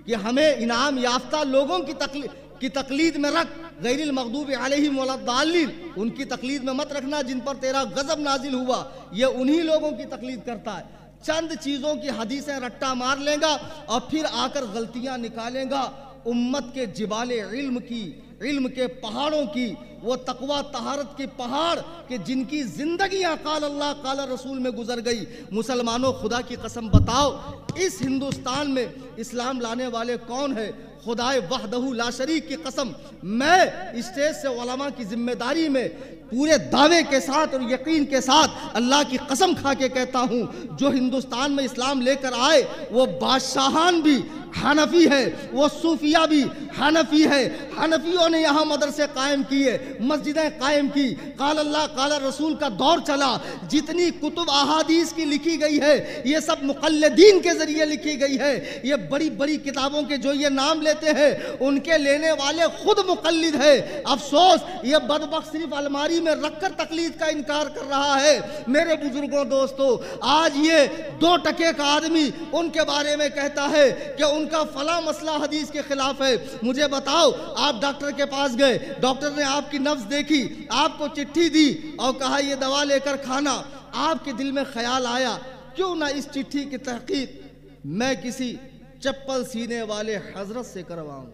کہ ہمیں انعام یافتہ لوگوں کی تقلید میں رکھ. غیر المغضوب علیہم ولا الضالین، ان کی تقلید میں مت رکھنا جن پر تیرا غضب نازل ہوا. یہ انہی لوگوں کی تقلید کرتا ہے. چند چیزوں کی حدیثیں رٹا مار لیں گا اور پھر آ کر غلطیاں نکالیں گا. امت کے جبال علم کے پہاڑوں کی، وہ تقوی طہارت کے پہاڑ کہ جن کی زندگیاں قال اللہ قال رسول میں گزر گئی. مسلمانوں خدا کی قسم بتاؤ اس ہندوستان میں اسلام لانے والے کون ہیں؟ خدائے وحدہ لا شریک کی قسم میں اسٹیج سے علماء کی ذمہ داری میں پورے دعوے کے ساتھ اور یقین کے ساتھ اللہ کی قسم کھا کے کہتا ہوں جو ہندوستان میں اسلام لے کر آئے وہ بادشاہان بھی حنفی ہے، وہ صوفیہ بھی حنفی ہے. حنفیوں نے یہاں مدرسے قائم کیے، مسجدیں قائم کی، قال اللہ قال رسول کا دور چلا. جتنی کتب احادیث کی لکھی گئی ہے یہ سب مقلدین کے ذریعے لکھی گئی ہے. یہ بڑی بڑی کتابوں کے جو یہ نام لیتے ہیں ان کے لینے والے خود مقلد ہے. افسوس یہ بدبخت صرف الماری میں رکھ کر تقلید کا انکار کر رہا ہے. میرے بزرگوں دوستو آج یہ 2 ٹکے کا آدمی ان کے بارے میں کہتا ہے کہ ان کا فلاں مسئلہ حدیث کے خلاف ہے. مجھے بتاؤ آپ ڈاکٹر کے پاس گئے، ڈاکٹر نے آپ کی نبض دیکھی، آپ کو چٹھی دی اور کہا یہ دوا لے کر کھانا. آپ کے دل میں خیال آیا کیوں نہ اس چٹھی کی تحقیق میں کسی چپل سینے والے حضرت سے کرواؤں.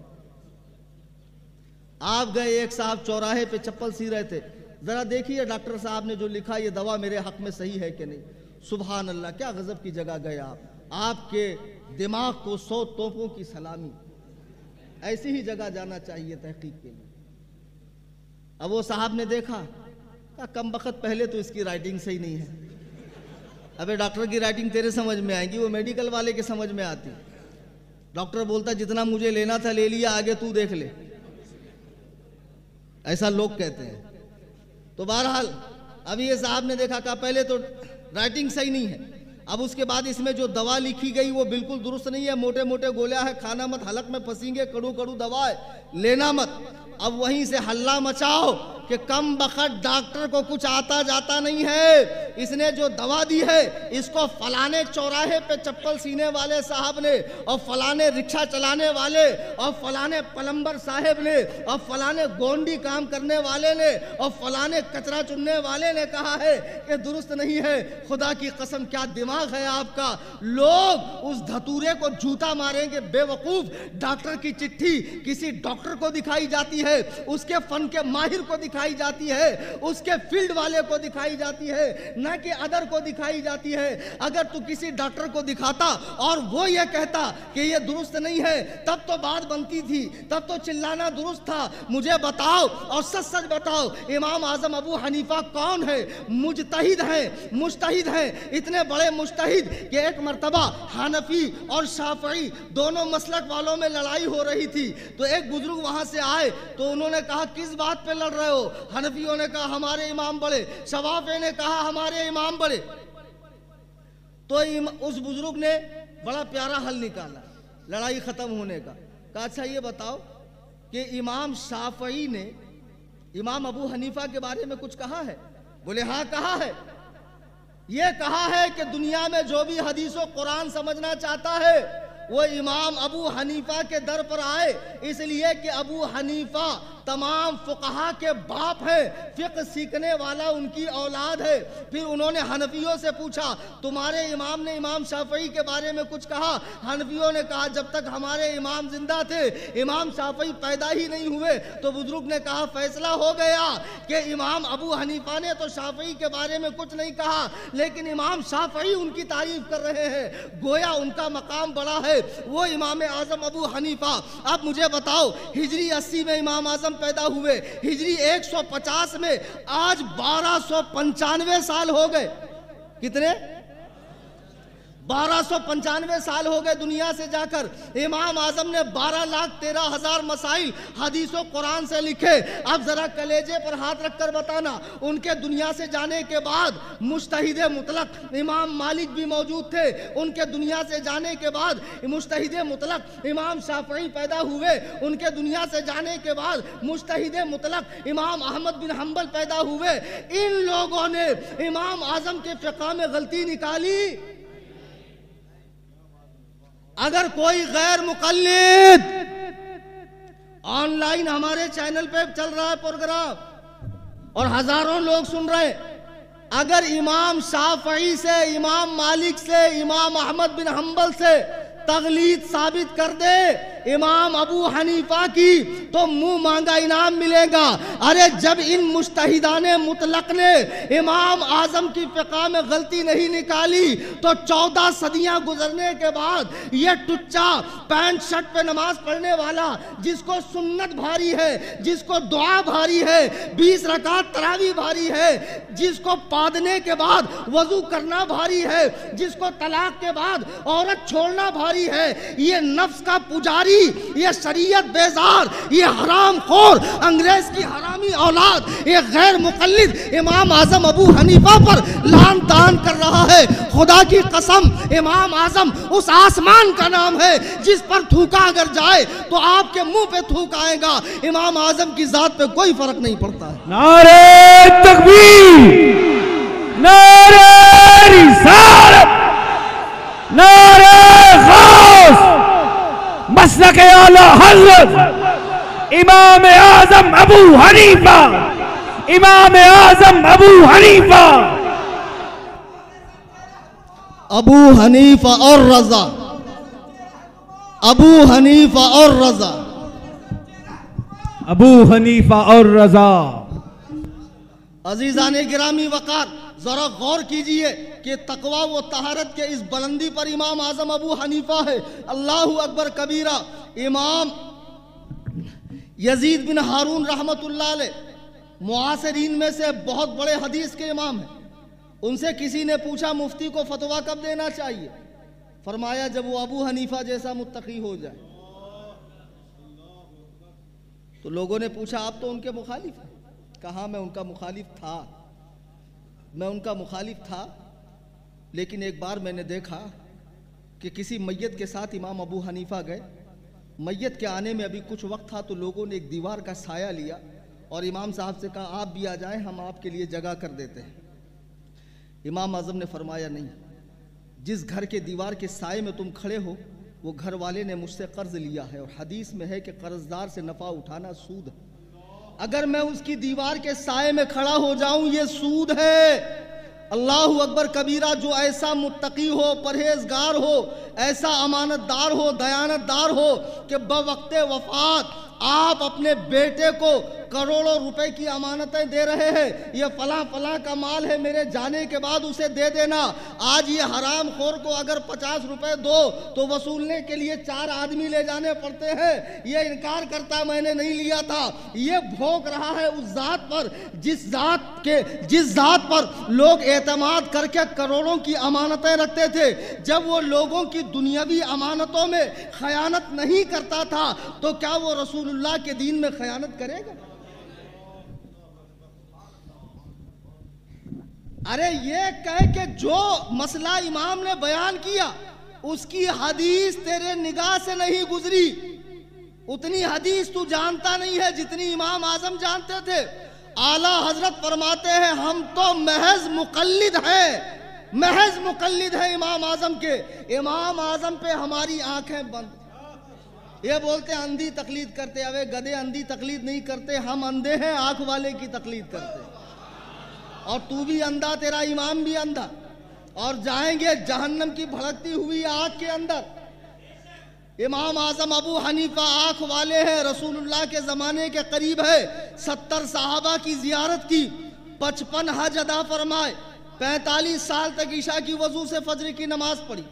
آپ گئے، ایک صاحب چوراہے پہ چپل سی رہے تھے، ذرا دیکھیے ڈاکٹر صاحب نے جو لکھا یہ دوا میرے حق میں صحیح ہے کہ نہیں. سبحان اللہ کیا غضب کی جگہ گئے آپ کے دماغ کو 100 توپوں کی سلامی. ایسی ہی جگہ جانا چاہیے تحقیق کے لیے. اب وہ صاحب نے دیکھا کم بخت پہلے تو اس کی رائٹنگ صحیح نہیں ہے. ابے ڈاکٹر کی رائٹنگ تیرے سمجھ میں آئے گی، وہ میڈیکل والے کے سمجھ میں آتی. ڈاکٹر بولتا جتنا مجھے لینا تھا لے لیا، آگے تو دیکھ لے. ایسا لوگ کہتے ہیں. تو بہرحال اب یہ صاحب نے دیکھا کہا پہلے تو رائٹنگ صحیح نہیں ہے. اب اس کے بعد اس میں جو دوا لکھی گئی وہ بالکل درست نہیں ہے، موٹے موٹے گولیاں ہے، کھانا مت، حلق میں پھنسیں گے، کڑو کڑو دوا ہے، لینا مت۔ اب وہیں سے ہلہ مچاؤ کہ کم بخت ڈاکٹر کو کچھ آتا جاتا نہیں ہے، اس نے جو دوا دی ہے اس کو فلانے چوراہے پہ چپل سینے والے صاحب نے، اور فلانے رکشہ چلانے والے، اور فلانے پلمبر صاحب نے، اور فلانے گونڈی کام کرنے والے نے، اور فلانے کچرا چننے والے نے کہا ہے کہ درست نہیں ہے۔ خدا کی قسم کیا دماغ ہے آپ کا! لوگ اس دھتورے کو جھوٹا ماریں گے، بے وقوف۔ ڈاکٹر کی چٹھی کسی ڈاکٹر کو دکھائی جاتی ہے، اس کے فن کے ماہر کو دکھائی جاتی ہے، اس کے فیلڈ والے کو دکھائی جاتی ہے، نہ کہ ادر کو دکھائی جاتی ہے۔ اگر تو کسی ڈاکٹر کو دکھاتا اور وہ یہ کہتا کہ یہ درست نہیں ہے، تب تو بات بنتی تھی، تب تو چلانا درست تھا۔ مجھے بتاؤ اور سچ سچ بتاؤ، امام اعظم ابو حنیفہ کون ہے؟ مجتہد ہیں، اتنے بڑے مجتہد کہ ایک مرتبہ حنفی اور شافعی دونوں مسلک والوں میں لڑائی ہو رہی تھی، تو ایک بزرگ وہاں سے آئے تو انہوں نے کہا کس بات پہ لڑ رہے ہو؟ حنفیوں نے کہا ہمارے امام بڑے، شافعی نے کہا ہمارے امام بڑے۔ تو اس بزرگ نے بڑا پیارا حل نکالا لڑائی ختم ہونے کا، کہا اچھا یہ بتاؤ کہ امام شافعی نے امام ابو حنیفہ کے بارے میں کچھ کہا ہے؟ بولے ہاں کہا ہے۔ یہ کہا ہے کہ دنیا میں جو بھی حدیث و قرآن سمجھنا چاہتا ہے وہ امام ابو حنیفہ کے در پر آئے، اس لیے کہ ابو حنیفہ تمام فقہا کے باپ ہیں، فقہ سیکھنے والا ان کی اولاد ہے۔ پھر انہوں نے حنفیوں سے پوچھا تمہارے امام نے امام شافعی کے بارے میں کچھ کہا؟ حنفیوں نے کہا جب تک ہمارے امام زندہ تھے امام شافعی پیدا ہی نہیں ہوئے۔ تو بزرگ نے کہا فیصلہ ہو گیا کہ امام ابو حنیفہ نے تو شافعی کے بارے میں کچھ نہیں کہا، لیکن امام شافعی ان کی تعریف کر رہے ہیں، گویا ان کا مقام بڑا ہے، وہ امام اعظم ابو حنیفہ۔ اب مجھے بتاؤ ہجری 80 میں امام اعظم پیدا ہوئے، ہجری 150 میں آج 1295 سال ہو گئے۔ کتنے؟ 1295 سال ہو گئے دنیا سے جا کر۔ امام اعظم نے 12,13,000 مسائل حدیث و قرآن سے لکھے۔ اب ذرا کلیجے پر ہاتھ رکھ کر بتانا، ان کے دنیا سے جانے کے بعد مجتہد مطلق امام مالک بھی موجود تھے، ان کے دنیا سے جانے کے بعد مجتہد مطلق امام شافعی پیدا ہوئے، ان کے دنیا سے جانے کے بعد مجتہد مطلق امام احمد بن حنبل پیدا ہوئے۔ ان لوگوں نے امام اعظم کے فقہ میں غلطی نکالی؟ اگر کوئی غیر مقلد، آن لائن ہمارے چینل پہ چل رہا ہے پروگرام اور ہزاروں لوگ سن رہے ہیں، اگر امام شافعی سے، امام مالک سے، امام احمد بن حنبل سے تغلید ثابت کر دے امام ابو حنیفہ کی تو منہ مانگا انعام ملے گا۔ ارے جب ان مجتہدان مطلق نے امام اعظم کی فقہ میں غلطی نہیں نکالی تو 14 صدیاں گزرنے کے بعد یہ ٹچا پینٹ شرٹ پہ نماز پڑھنے والا، جس کو سنت بھاری ہے، جس کو دعا بھاری ہے، 20 رکعت تراویح بھاری ہے، جس کو پادنے کے بعد وضو کرنا بھاری ہے، جس کو طلاق کے بعد عورت چھوڑنا بھاری ہے، یہ نفس کا پجاری، یہ شریعت بیزار، یہ حرام خور، انگریز کی حرامی اولاد، یہ غیر مقلد امام اعظم ابو حنیفہ پر لعن طعن کر رہا ہے۔ خدا کی قسم امام اعظم اس آسمان کا نام ہے جس پر تھوکا اگر جائے تو آپ کے منہ پہ تھوک آئے گا۔ امام اعظم کی ذات پہ کوئی فرق نہیں پڑتا ہے۔ نعرہ تکبیر، نعرہ رسالت، نعرہ غوث، مسلک اعلی حضرت امام اعظم ابو حنیفہ، امام اعظم ابو حنیفہ، ابو حنیفہ اور رضا، ابو حنیفہ اور رضا، ابو حنیفہ اور رضا۔ عزیزان گرامی وقار، ذرا غور کیجئے کہ تقوی و طہارت کے اس بلندی پر امام اعظم ابو حنیفہ ہے۔ اللہ اکبر کبیرہ۔ امام یزید بن ہارون رحمت اللہ علیہ معاصرین میں سے بہت بڑے حدیث کے امام ہیں۔ ان سے کسی نے پوچھا مفتی کو فتویٰ کب دینا چاہیے؟ فرمایا جب وہ ابو حنیفہ جیسا متقی ہو جائے۔ تو لوگوں نے پوچھا آپ تو ان کے مخالف ہیں؟ کہا میں ان کا مخالف تھا، میں ان کا مخالف تھا، لیکن ایک بار میں نے دیکھا کہ کسی میت کے ساتھ امام ابو حنیفہ گئے. میت کے آنے میں ابھی کچھ وقت تھا تو لوگوں نے ایک دیوار کا سایہ لیا اور امام صاحب سے کہا آپ بھی آ جائیں, ہم آپ کے لیے جگہ کر دیتے ہیں. امام اعظم نے فرمایا نہیں, جس گھر کے دیوار کے سائے میں تم کھڑے ہو وہ گھر والے نے مجھ سے قرض لیا ہے, اور حدیث میں ہے کہ قرضدار سے نفع اٹھانا سود ہے. اگر میں اس کی دیوار کے سائے میں کھڑا ہو جاؤں یہ سود ہے. اللہ اکبر کبیرہ. جو ایسا متقی ہو, پرہیزگار ہو, ایسا امانت دار ہو, دیانت دار ہو کہ بوقت وفات آپ اپنے بیٹے کو کروڑوں روپے کی امانتیں دے رہے ہیں, یہ فلاں فلاں کا مال ہے, میرے جانے کے بعد اسے دے دینا. آج یہ حرام خور کو اگر 50 روپے دو تو وصولنے کے لیے 4 آدمی لے جانے پڑتے ہیں. یہ انکار کرتا میں نے نہیں لیا تھا. یہ بھونک رہا ہے اس ذات پر جس ذات پر لوگ اعتماد کر کے کروڑوں کی امانتیں رکھتے تھے. جب وہ لوگوں کی دنیاوی امانتوں میں خیانت نہیں کرتا تھا تو کیا وہ رسول اللہ کے دین میں خیانت کرے گا؟ ارے یہ کہے کہ جو مسئلہ امام نے بیان کیا اس کی حدیث تیرے نگاہ سے نہیں گزری, اتنی حدیث تو جانتا نہیں ہے جتنی امام اعظم جانتے تھے. اعلیٰ حضرت فرماتے ہیں ہم تو محض مقلد ہیں امام اعظم کے. امام اعظم پہ ہماری آنکھیں بند. یہ بولتے ہیں اندھی تقلید کرتے. اوے گدے, اندھی تقلید نہیں کرتے, ہم اندھے ہیں, آنکھ والے کی تقلید کرتے. اور تو بھی اندھا, تیرا امام بھی اندھا, اور جائیں گے جہنم کی بھڑکتی ہوئی آگ کے اندر. امام اعظم ابو حنیفہ آنکھ والے ہیں, رسول اللہ کے زمانے کے قریب ہے, 70 صحابہ کی زیارت کی, 55 حج ادا فرمائے, 45 سال تک عشاء کی وضو سے فجر کی نماز پڑھی.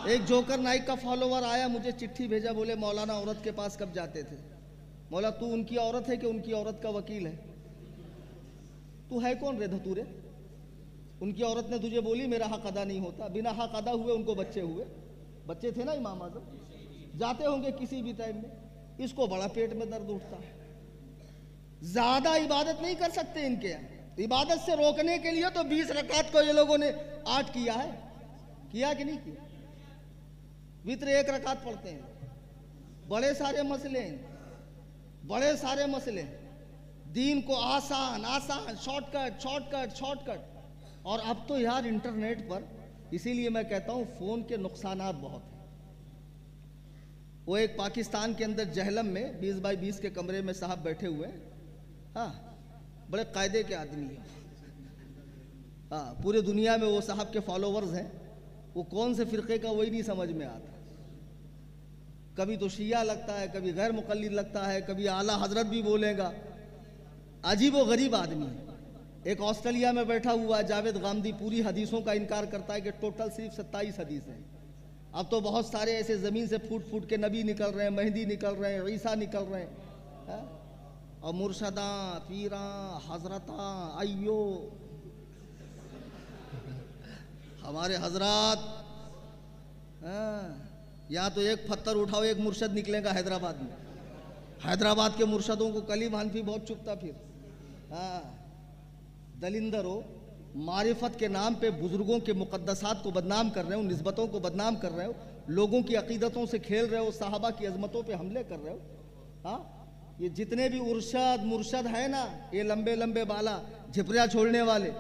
ایک جوکر نائک کا فالوور آیا, مجھے چٹھی بھیجا, بولے مولانا عورت کے پاس کب جاتے تھے؟ مولا تو ان کی عورت ہے کہ ان کی عورت کا وکیل ہے؟ تو ہے کون رے دھتورے؟ ان کی عورت نے تجھے بولی میرا حق ادا نہیں ہوتا, بنا حق ادا ہوئے ان کو بچے ہوئے. بچے تھے نا امام اعظم, جاتے ہوں گے کسی بھی ٹائم میں. اس کو بڑا پیٹ میں درد اٹھتا ہے, زیادہ عبادت نہیں کر سکتے ان کے یہاں. عبادت سے روکنے کے لیے تو 20 رکعت کو یہ لوگوں نے 8 کیا ہے. کیا کہ نہیں کیا؟ وتر 1 رکعت پڑھتے ہیں. بڑے سارے مسئلے دین کو آسان, شارٹ کٹ. اور اب تو یار انٹرنیٹ پر, اسی لیے میں کہتا ہوں فون کے نقصانات بہت ہیں. وہ ایک پاکستان کے اندر جہلم میں 20 بائی 20 کے کمرے میں صاحب بیٹھے ہوئے ہیں, ہاں بڑے قاعدے کے آدمی ہیں, ہاں پورے دنیا میں وہ صاحب کے فالوورز ہیں. وہ کون سے فرقے کا وہی نہیں سمجھ میں آتا. کبھی تو شیعہ لگتا ہے, کبھی غیر مقلد لگتا ہے, کبھی اعلیٰ حضرت بھی بولے گا. عجیب و غریب آدمی ہے. ایک آسٹریلیا میں بیٹھا ہوا ہے جاوید غامدی, پوری حدیثوں کا انکار کرتا ہے کہ ٹوٹل صرف 27 حدیث ہیں. اب تو بہت سارے ایسے زمین سے پھوٹ کے نبی نکل رہے ہیں, مہدی نکل رہے ہیں, عیسیٰ نکل رہے ہیں, اور مرشداں, پیراں, حضرتاں, ایو ہمارے حضرات. یہاں تو ایک پتھر اٹھاؤ ایک مرشد نکلے گا حیدرآباد میں. حیدرآباد کے مرشدوں کو کلیم حنفی بہت چپتا پھر. دلندر ہو, معرفت کے نام پہ بزرگوں کے مقدسات کو بدنام کر رہے ہو, نسبتوں کو بدنام کر رہے ہو, لوگوں کی عقیدتوں سے کھیل رہے ہو, صحابہ کی عظمتوں پہ حملے کر رہے ہو. ہاں یہ جتنے بھی مرشد ہے نا, یہ لمبے لمبے بالا, جھپریاں چھوڑنے والے,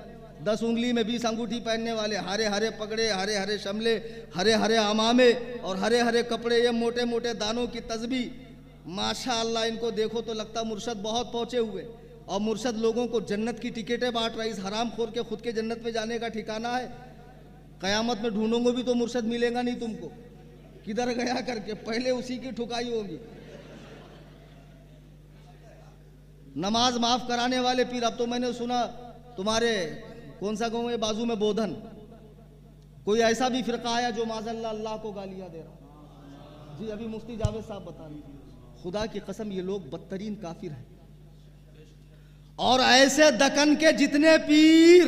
10 انگلی میں 20 انگوٹھی پہننے والے, ہرے ہرے پگڑے, ہرے ہرے شملے, ہرے ہرے عمامے اور ہرے ہرے کپڑے, یہ موٹے موٹے دانوں کی تسبیح. ماشاءاللہ ان کو دیکھو تو لگتا مرشد بہت پہنچے ہوئے, اور مرشد لوگوں کو جنت کی ٹکٹیں بانٹ رہا ہے. اس حرام خور کے خود کے جنت میں جانے کا ٹھکانہ ہے. قیامت میں ڈھونڈوں گے بھی تو مرشد ملے گا نہیں تم کو, کدھر گیا کر کے, پہلے اسی کی ٹھکائی ہوگی. نماز معاف کرانے والے پیر. اب تو میں نے سنا تمہارے کون سا گاؤں ہے بازو میں بودھن, کوئی ایسا بھی فرقہ آیا جو معاذ اللہ کو گالیاں دے رہا. جی ابھی مفتی جاوید صاحب بتا رہے ہیں. خدا کی قسم یہ لوگ بدترین کافر ہیں. اور ایسے دکن کے جتنے پیر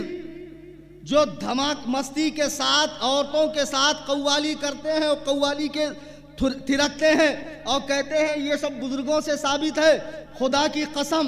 جو دھماک مستی کے ساتھ عورتوں کے ساتھ قوالی کرتے ہیں اور قوالی کے تھرکتے ہیں اور کہتے ہیں یہ سب بزرگوں سے ثابت ہے, خدا کی قسم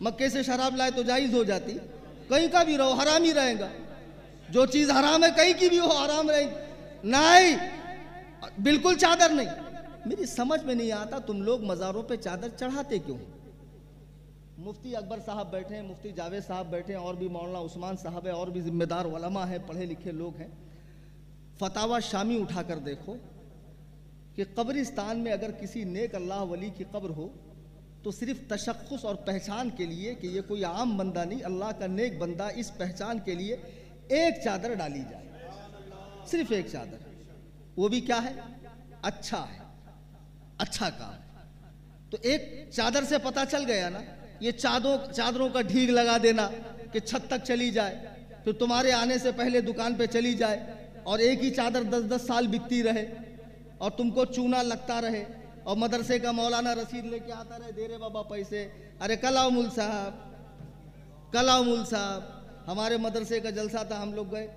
مکے سے شراب لائے تو جائز ہو جاتی. کہیں کا بھی رہو حرام ہی رہے گا. جو چیز حرام ہے کہیں کی بھی ہو حرام رہے گی. نہیں, بالکل چادر نہیں. میری سمجھ میں نہیں آتا تم لوگ مزاروں پہ چادر چڑھاتے کیوں. مفتی اکبر صاحب بیٹھے ہیں, مفتی جاوید صاحب بیٹھے ہیں, اور بھی مولانا عثمان صاحب ہے, اور بھی ذمہ دار علماء ہیں, پڑھے لکھے لوگ ہیں. فتاوی شامی اٹھا کر دیکھو کہ قبرستان میں اگر کسی نیک اللہ ولی کی قبر ہو تو صرف تشخص اور پہچان کے لیے کہ یہ کوئی عام بندہ نہیں, اللہ کا نیک بندہ, اس پہچان کے لیے ایک چادر ڈالی جائے, صرف ایک چادر. وہ بھی کیا ہے, اچھا ہے, اچھا کام. تو ایک چادر سے پتہ چل گیا نا. یہ چادروں کا ڈھیگ لگا دینا کہ چھت تک چلی جائے, پھر تمہارے آنے سے پہلے دکان پہ چلی جائے, اور ایک ہی چادر 10 سال بکتی رہے, اور تم کو چونا لگتا رہے, اور مدرسے کا مولانا رسید لے کے آتا رہے, دے رے بابا پیسے. ارے کل آؤ مول صاحب, ہمارے مدرسے کا جلسہ تھا, ہم لوگ گئے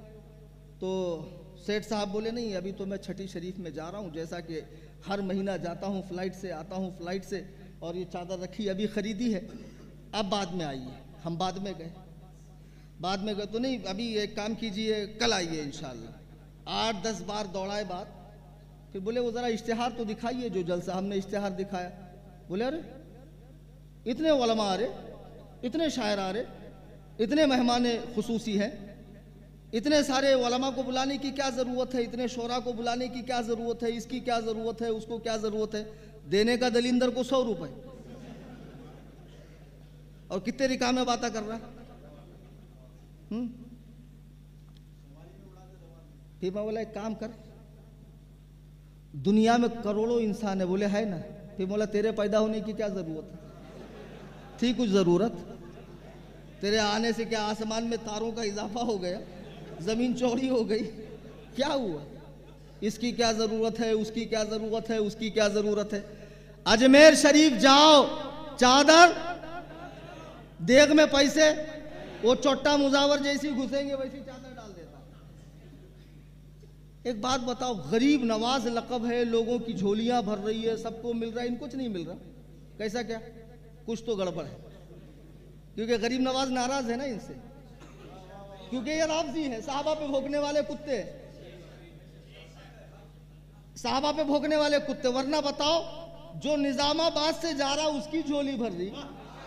تو سیٹھ صاحب بولے نہیں ابھی تو میں چھٹی شریف میں جا رہا ہوں, جیسا کہ ہر مہینہ جاتا ہوں فلائٹ سے, آتا ہوں فلائٹ سے, اور یہ چادر رکھی ابھی خریدی ہے, اب بعد میں آئیے. ہم بعد میں گئے تو نہیں, ابھی ایک کام کیجئے, کل آئیے انشاءاللہ. 8-10 بار دوڑائے بات. پھر بولے وہ ذرا اشتہار تو دکھائیے جو جلسہ. ہم نے اشتہار دکھایا. بولے ارے اتنے علماء آ رہے, اتنے شاعر آ رہے, اتنے مہمان خصوصی ہیں, اتنے سارے علماء کو بلانے کی کیا ضرورت ہے, اتنے شعراء کو بلانے کی کیا ضرورت ہے, اس کی کیا ضرورت ہے, اس کو کیا ضرورت ہے. دینے کا دلیندر کو 100 روپے, اور کتنے رکا میں باتیں کر رہا ہے. پھر میں بولا ایک کام کر, دنیا میں کروڑوں انسان ہے. بولے ہے نا. پھر بولا تیرے پیدا ہونے کی کیا ضرورت ہے, تھی کچھ ضرورت؟ تیرے آنے سے کیا آسمان میں تاروں کا اضافہ ہو گیا, زمین چوڑی ہو گئی, کیا ہوا؟ اس کی کیا ضرورت ہے, اس کی کیا ضرورت ہے, اس کی کیا ضرورت ہے. اجمیر شریف جاؤ, چادر, دیگ میں پیسے, وہ چوٹا مزاور جیسی گھسیں گے ویسی چادر ڈال دیتا. ایک بات بتاؤ, غریب نواز لقب ہے, لوگوں کی جھولیاں بھر رہی ہے, سب کو مل رہا ہے, ان کچھ نہیں مل رہا. کیسا کیا؟ کچھ تو گڑبڑ ہے, کیونکہ غریب نواز ناراض ہے نا ان سے, کیونکہ یہ رافضی ہے, صحابہ پہ بھونکنے والے کتے, صحابہ پہ بھونکنے والے کتے. ورنہ بتاؤ, جو نظام آباد سے جا رہا اس کی جھولی بھر رہی,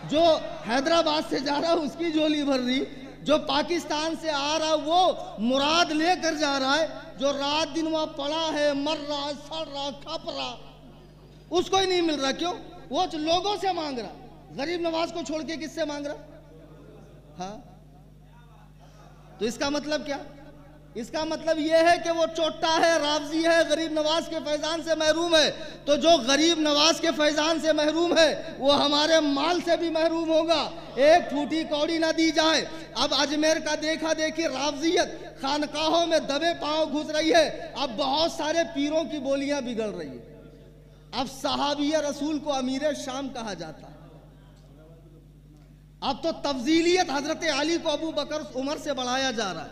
جو حیدرآباد سے جا رہا اس کی جھولی بھر رہی, جو پاکستان سے آ رہا وہ مراد لے کر جا رہا ہے, جو رات دن وہاں پڑا ہے, مر رہا, سڑ رہا, کھپ رہا, اس کو ہی نہیں مل رہا. کیوں؟ وہ لوگوں سے مانگ رہا. غریب نواز کو چھوڑ کے کس سے مانگ رہا؟ ہاں, تو اس کا مطلب کیا؟ اس کا مطلب یہ ہے کہ وہ چوٹا ہے, رافضی ہے, غریب نواز کے فیضان سے محروم ہے. تو جو غریب نواز کے فیضان سے محروم ہے وہ ہمارے مال سے بھی محروم ہوگا. ایک پھوٹی کوڑی نہ دی جائے. اب اجمیر کا دیکھا دیکھی رافضیت خانقاہوں میں دبے پاؤں گھس رہی ہے. اب بہت سارے پیروں کی بولیاں بگڑ رہی ہے. اب صحابی رسول کو امیر شام کہا جاتا ہے. اب تو تفضیلیت حضرت علی کو ابو بکر عمر سے بڑھایا جا رہا ہے.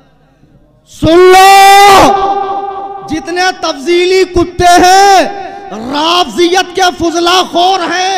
سن لو, جتنے تفضیلی کتے ہیں رافضیت کے فضلہ خور ہیں,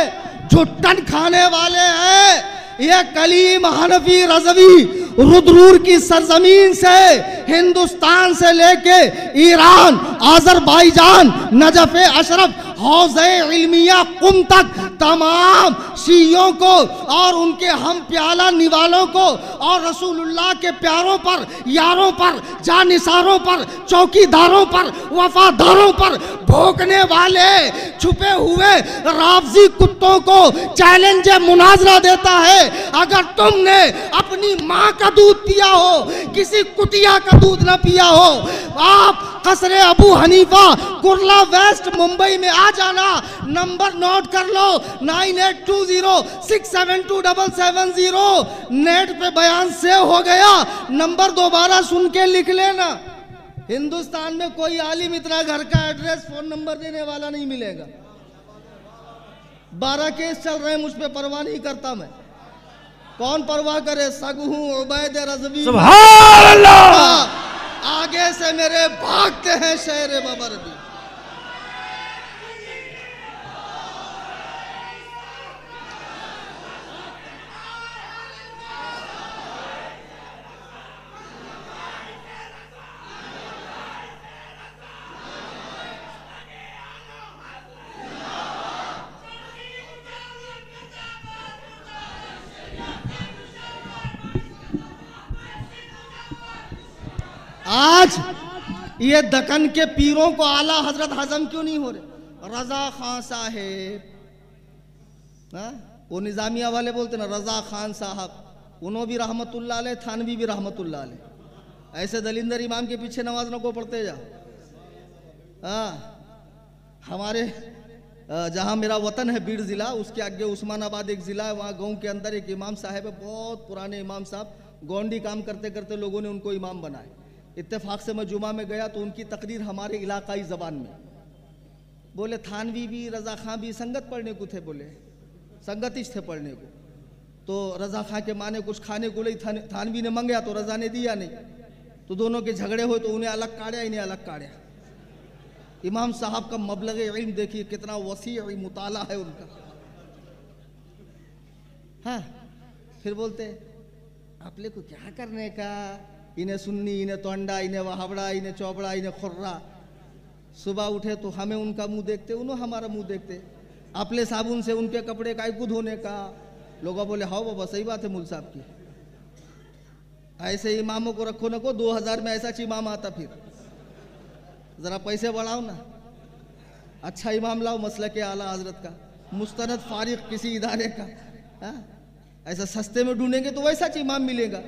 جھٹن کھانے والے ہیں. یہ کلیم حنفی رضوی ردرور کی سرزمین سے, ہندوستان سے لے کے ایران, آذربائیجان, نجف اشرف, حوضہ علمیہ قم تک تمام شیعوں کو اور ان کے ہم پیالہ نوالوں کو اور رسول اللہ کے پیاروں پر, یاروں پر, جانثاروں پر, چوکی داروں پر, وفاداروں پر بھونکنے والے چھپے ہوئے رافضی کتوں کو چیلنج مناظرہ دیتا ہے. اگر تم نے اپنی ماں کا دودھ پیا ہو, کسی کٹیا کا دودھ نہ پیا ہو, آپ قصر ابو حنیفہ کرلا ویسٹ ممبئی میں آ جانا. نمبر نوٹ کر لو 9820672770. نیٹ پہ بیان سیو ہو گیا, نمبر دوبارہ سن کے لکھ لینا. ہندوستان میں کوئی عالم اتنا گھر کا ایڈریس فون نمبر دینے والا نہیں ملے گا. 12 کیس چل رہے ہیں مجھ پہ, پرواہ نہیں کرتا میں. کون پرواہ کرے؟ سگ ہوں عبید رضوی. سبحان اللہ. آگے سے میرے بھاگتے ہیں شہر بابر بھی. آج یہ دکن کے پیروں کو اعلیٰ حضرت ہضم کیوں نہیں ہو رہے؟ رضا خان صاحب، وہ نظامیہ والے بولتے نا رضا خان صاحب، انہوں بھی رحمت اللہ علیہ، تھانوی بھی رحمت اللہ علیہ. ایسے دلندر امام کے پیچھے نماز نہ کو پڑھتے جا. ہمارے جہاں میرا وطن ہے بیڑ ضلع، اس کے آگے عثمان آباد ایک ضلع ہے، وہاں گاؤں کے اندر ایک امام صاحب ہے، بہت پرانے امام صاحب، گونڈی کام کرتے کرتے لوگوں نے ان کو امام بنائے. اتفاق سے میں جمعہ میں گیا تو ان کی تقریر ہمارے علاقائی زبان میں. بولے تھانوی بھی رضا خان بھی سنگت پڑھنے کو تھے، بولے سنگتش تھے پڑھنے کو. تو رضا خان کے ماں نے کچھ کھانے کو لئی، تھانوی نے منگیا تو رضا نے دیا نہیں، تو دونوں کے جھگڑے ہوئے تو انہیں الگ کاڑیا، انہیں الگ کاڑیا. امام صاحب کا مبلغ علم دیکھیے کتنا وسیع مطالعہ ہے ان کا. ہاں پھر بولتے اپنے کو کیا کرنے کا، انہیں سنی، انہیں تونڈا، انہیں وہابڑا، انہیں چوبڑا، انہیں خرہ. صبح اٹھے تو ہمیں ان کا منہ دیکھتے، انہوں ہمارا منہ دیکھتے. اپنے صابن سے ان کے کپڑے کا کو دھونے کا. لوگوں بولے ہاؤ بابا صحیح بات ہے مول صاحب کی. ایسے اماموں کو رکھو نہ کو، 2000 میں ایسا امام آتا. پھر ذرا پیسے بڑھاؤ نا، اچھا امام لاؤ مسلک اعلیٰ حضرت کا، مستند فارغ کسی ادارے کا. ایسا سستے میں ڈھونڈیں گے تو ویسا امام ملے گا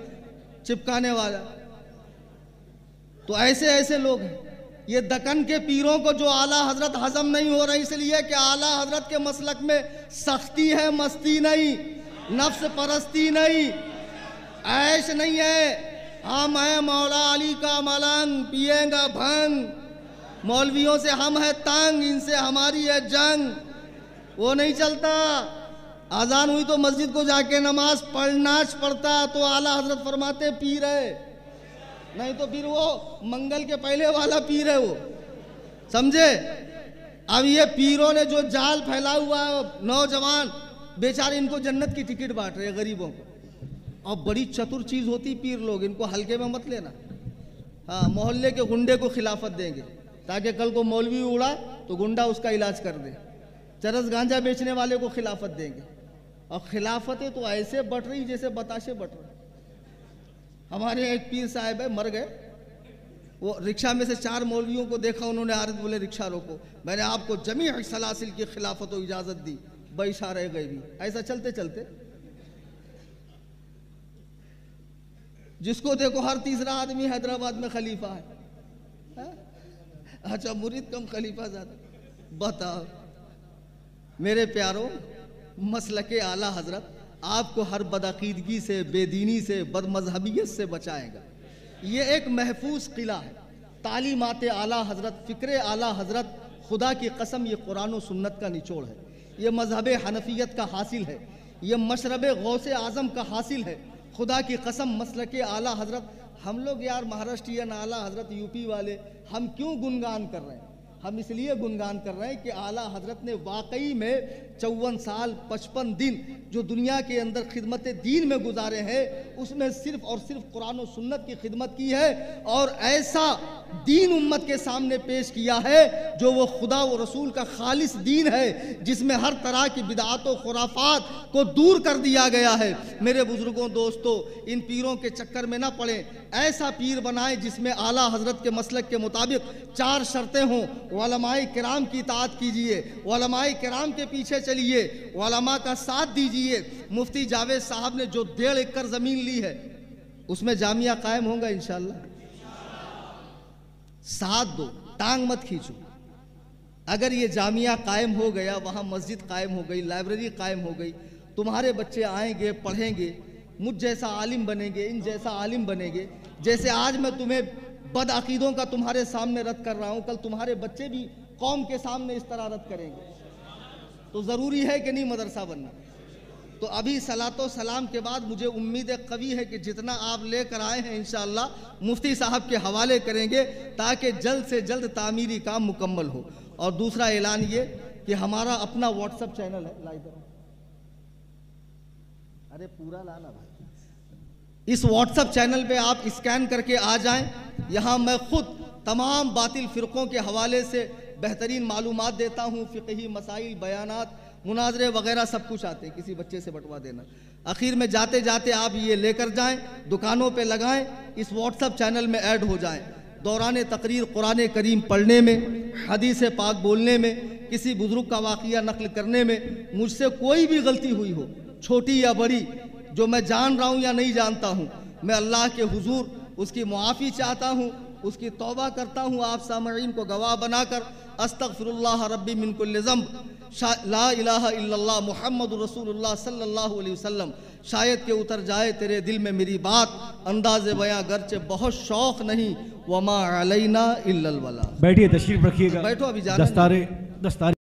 چپکانے والا. تو ایسے ایسے لوگ ہیں. یہ دکن کے پیروں کو جو اعلیٰ حضرت ہضم نہیں ہو رہا، اس لیے کہ اعلیٰ حضرت کے مسلک میں سختی ہے، مستی نہیں، نفس پرستی نہیں، عیش نہیں ہے. ہم ہیں مولا علی کا ملنگ، پیئیں گا بھنگ. مولویوں سے ہم ہے تنگ، ان سے ہماری ہے جنگ. وہ نہیں چلتا. اذان ہوئی تو مسجد کو جا کے نماز پڑھنا پڑتا. تو اعلیٰ حضرت فرماتے پیر ہے، نہیں تو پھر وہ منگل کے پہلے والا پیر ہے وہ، سمجھے. اب یہ پیروں نے جو جال پھیلا ہوا ہے، نوجوان بیچارے ان کو جنت کی ٹکٹ بانٹ رہے غریبوں کو. اور بڑی چتر چیز ہوتی پیر لوگ، ان کو ہلکے میں مت لینا. ہاں محلے کے گنڈے کو خلافت دیں گے تاکہ کل کو مولوی اڑا تو گنڈا اس کا علاج کر دے. چرس گانجا بیچنے والے کو خلافت دیں گے. اور خلافتیں تو ایسے بٹ رہی جیسے بتاشے بٹ رہے. ہمارے ایک پیر صاحب ہے، مر گئے. وہ رکشہ میں سے 4 مولویوں کو دیکھا، انہوں نے عارض بولے رکشہ روکو، میں نے آپ کو جمیع سلاسل کی خلافت و اجازت دی، باشارہ غیبی. ایسا چلتے چلتے جس کو دیکھو ہر تیسرا آدمی حیدرآباد میں خلیفہ ہے. اچھا مرید کم خلیفہ زیادہ. بتاؤ میرے پیاروں، مسلک اعلیٰ حضرت آپ کو ہر بدعقیدگی سے، بے دینی سے، بد مذہبیت سے بچائے گا. یہ ایک محفوظ قلعہ ہے. تعلیمات اعلیٰ حضرت، فکر اعلیٰ حضرت، خدا کی قسم یہ قرآن و سنت کا نچوڑ ہے. یہ مذہب حنفیت کا حاصل ہے، یہ مشرب غوث اعظم کا حاصل ہے. خدا کی قسم مسلک اعلیٰ حضرت. ہم لوگ یار مہاراشٹرین اعلیٰ حضرت، یو پی والے، ہم کیوں گنگان کر رہے ہیں؟ ہم اس لیے گنگان کر رہے ہیں کہ اعلیٰ حضرت نے واقعی میں 54 سال 55 دن جو دنیا کے اندر خدمت دین میں گزارے ہیں، اس میں صرف اور صرف قرآن و سنت کی خدمت کی ہے، اور ایسا دین امت کے سامنے پیش کیا ہے جو وہ خدا و رسول کا خالص دین ہے، جس میں ہر طرح کی بدعات و خرافات کو دور کر دیا گیا ہے. میرے بزرگوں، دوستو، ان پیروں کے چکر میں نہ پڑیں. ایسا پیر بنائیں جس میں اعلیٰ حضرت کے مسلک کے مطابق 4 شرطیں ہوں. علماء کرام کی اطاعت کیجئے، علماء کرام کے پیچھے چلیے، علماء کا ساتھ دیجئے. مفتی جاوید صاحب نے جو 1.5 ایکڑ زمین لی ہے اس میں جامعہ قائم ہوگا انشاءاللہ. ساتھ دو، ٹانگ مت کھینچو. اگر یہ جامعہ قائم ہو گیا، وہاں مسجد قائم ہو گئی، لائبریری قائم ہو گئی، تمہارے بچے آئیں گے، پڑھیں گے، مجھ جیسا عالم بنیں گے، ان جیسا عالم بنیں گے. جیسے آج میں تمہیں بد عقیدوں کا تمہارے سامنے رد کر رہا ہوں، کل تمہارے بچے بھی قوم کے سامنے اس طرح رد کریں گے. تو ضروری ہے کہ نہیں مدرسہ بننا؟ تو ابھی صلاۃ و سلام کے بعد مجھے امید قوی ہے کہ جتنا آپ لے کر آئے ہیں انشاءاللہ مفتی صاحب کے حوالے کریں گے تاکہ جلد سے جلد تعمیری کام مکمل ہو. اور دوسرا اعلان یہ کہ ہمارا اپنا واٹس ایپ چینل ہے. ارے پورا لانا بھائی. اس واٹس ایپ چینل پہ آپ اسکین کر کے آ جائیں. یہاں میں خود تمام باطل فرقوں کے حوالے سے بہترین معلومات دیتا ہوں، فقہی مسائل، بیانات، مناظرے وغیرہ سب کچھ آتے ہیں، کسی بچے سے بٹوا دینا۔ آخر میں جاتے جاتے آپ یہ لے کر جائیں، دکانوں پہ لگائیں، اس واٹس ایپ چینل میں ایڈ ہو جائیں۔ دوران تقریر قرآن کریم پڑھنے میں، حدیث پاک بولنے میں، کسی بزرگ کا واقعہ نقل کرنے میں مجھ سے کوئی بھی غلطی ہوئی ہو، چھوٹی یا بڑی، جو میں جان رہا ہوں یا نہیں جانتا ہوں، میں اللہ کے حضور اس کی معافی چاہتا ہوں، اس کی توبہ کرتا ہوں، آپ سامعین کو گواہ بنا کر استغفر اللہ ربی من کل ذنب، لا الہ الا اللہ محمد رسول اللہ صلی اللہ علیہ وسلم، شاید کہ اتر جائے تیرے دل میں میری بات، انداز بیاں گرچہ بہت شوق نہیں، وما علینا الا البلاغ۔ بیٹھیے، تشریف رکھیے گا۔ بیٹھو، ابھی جانا نہیں۔ دستار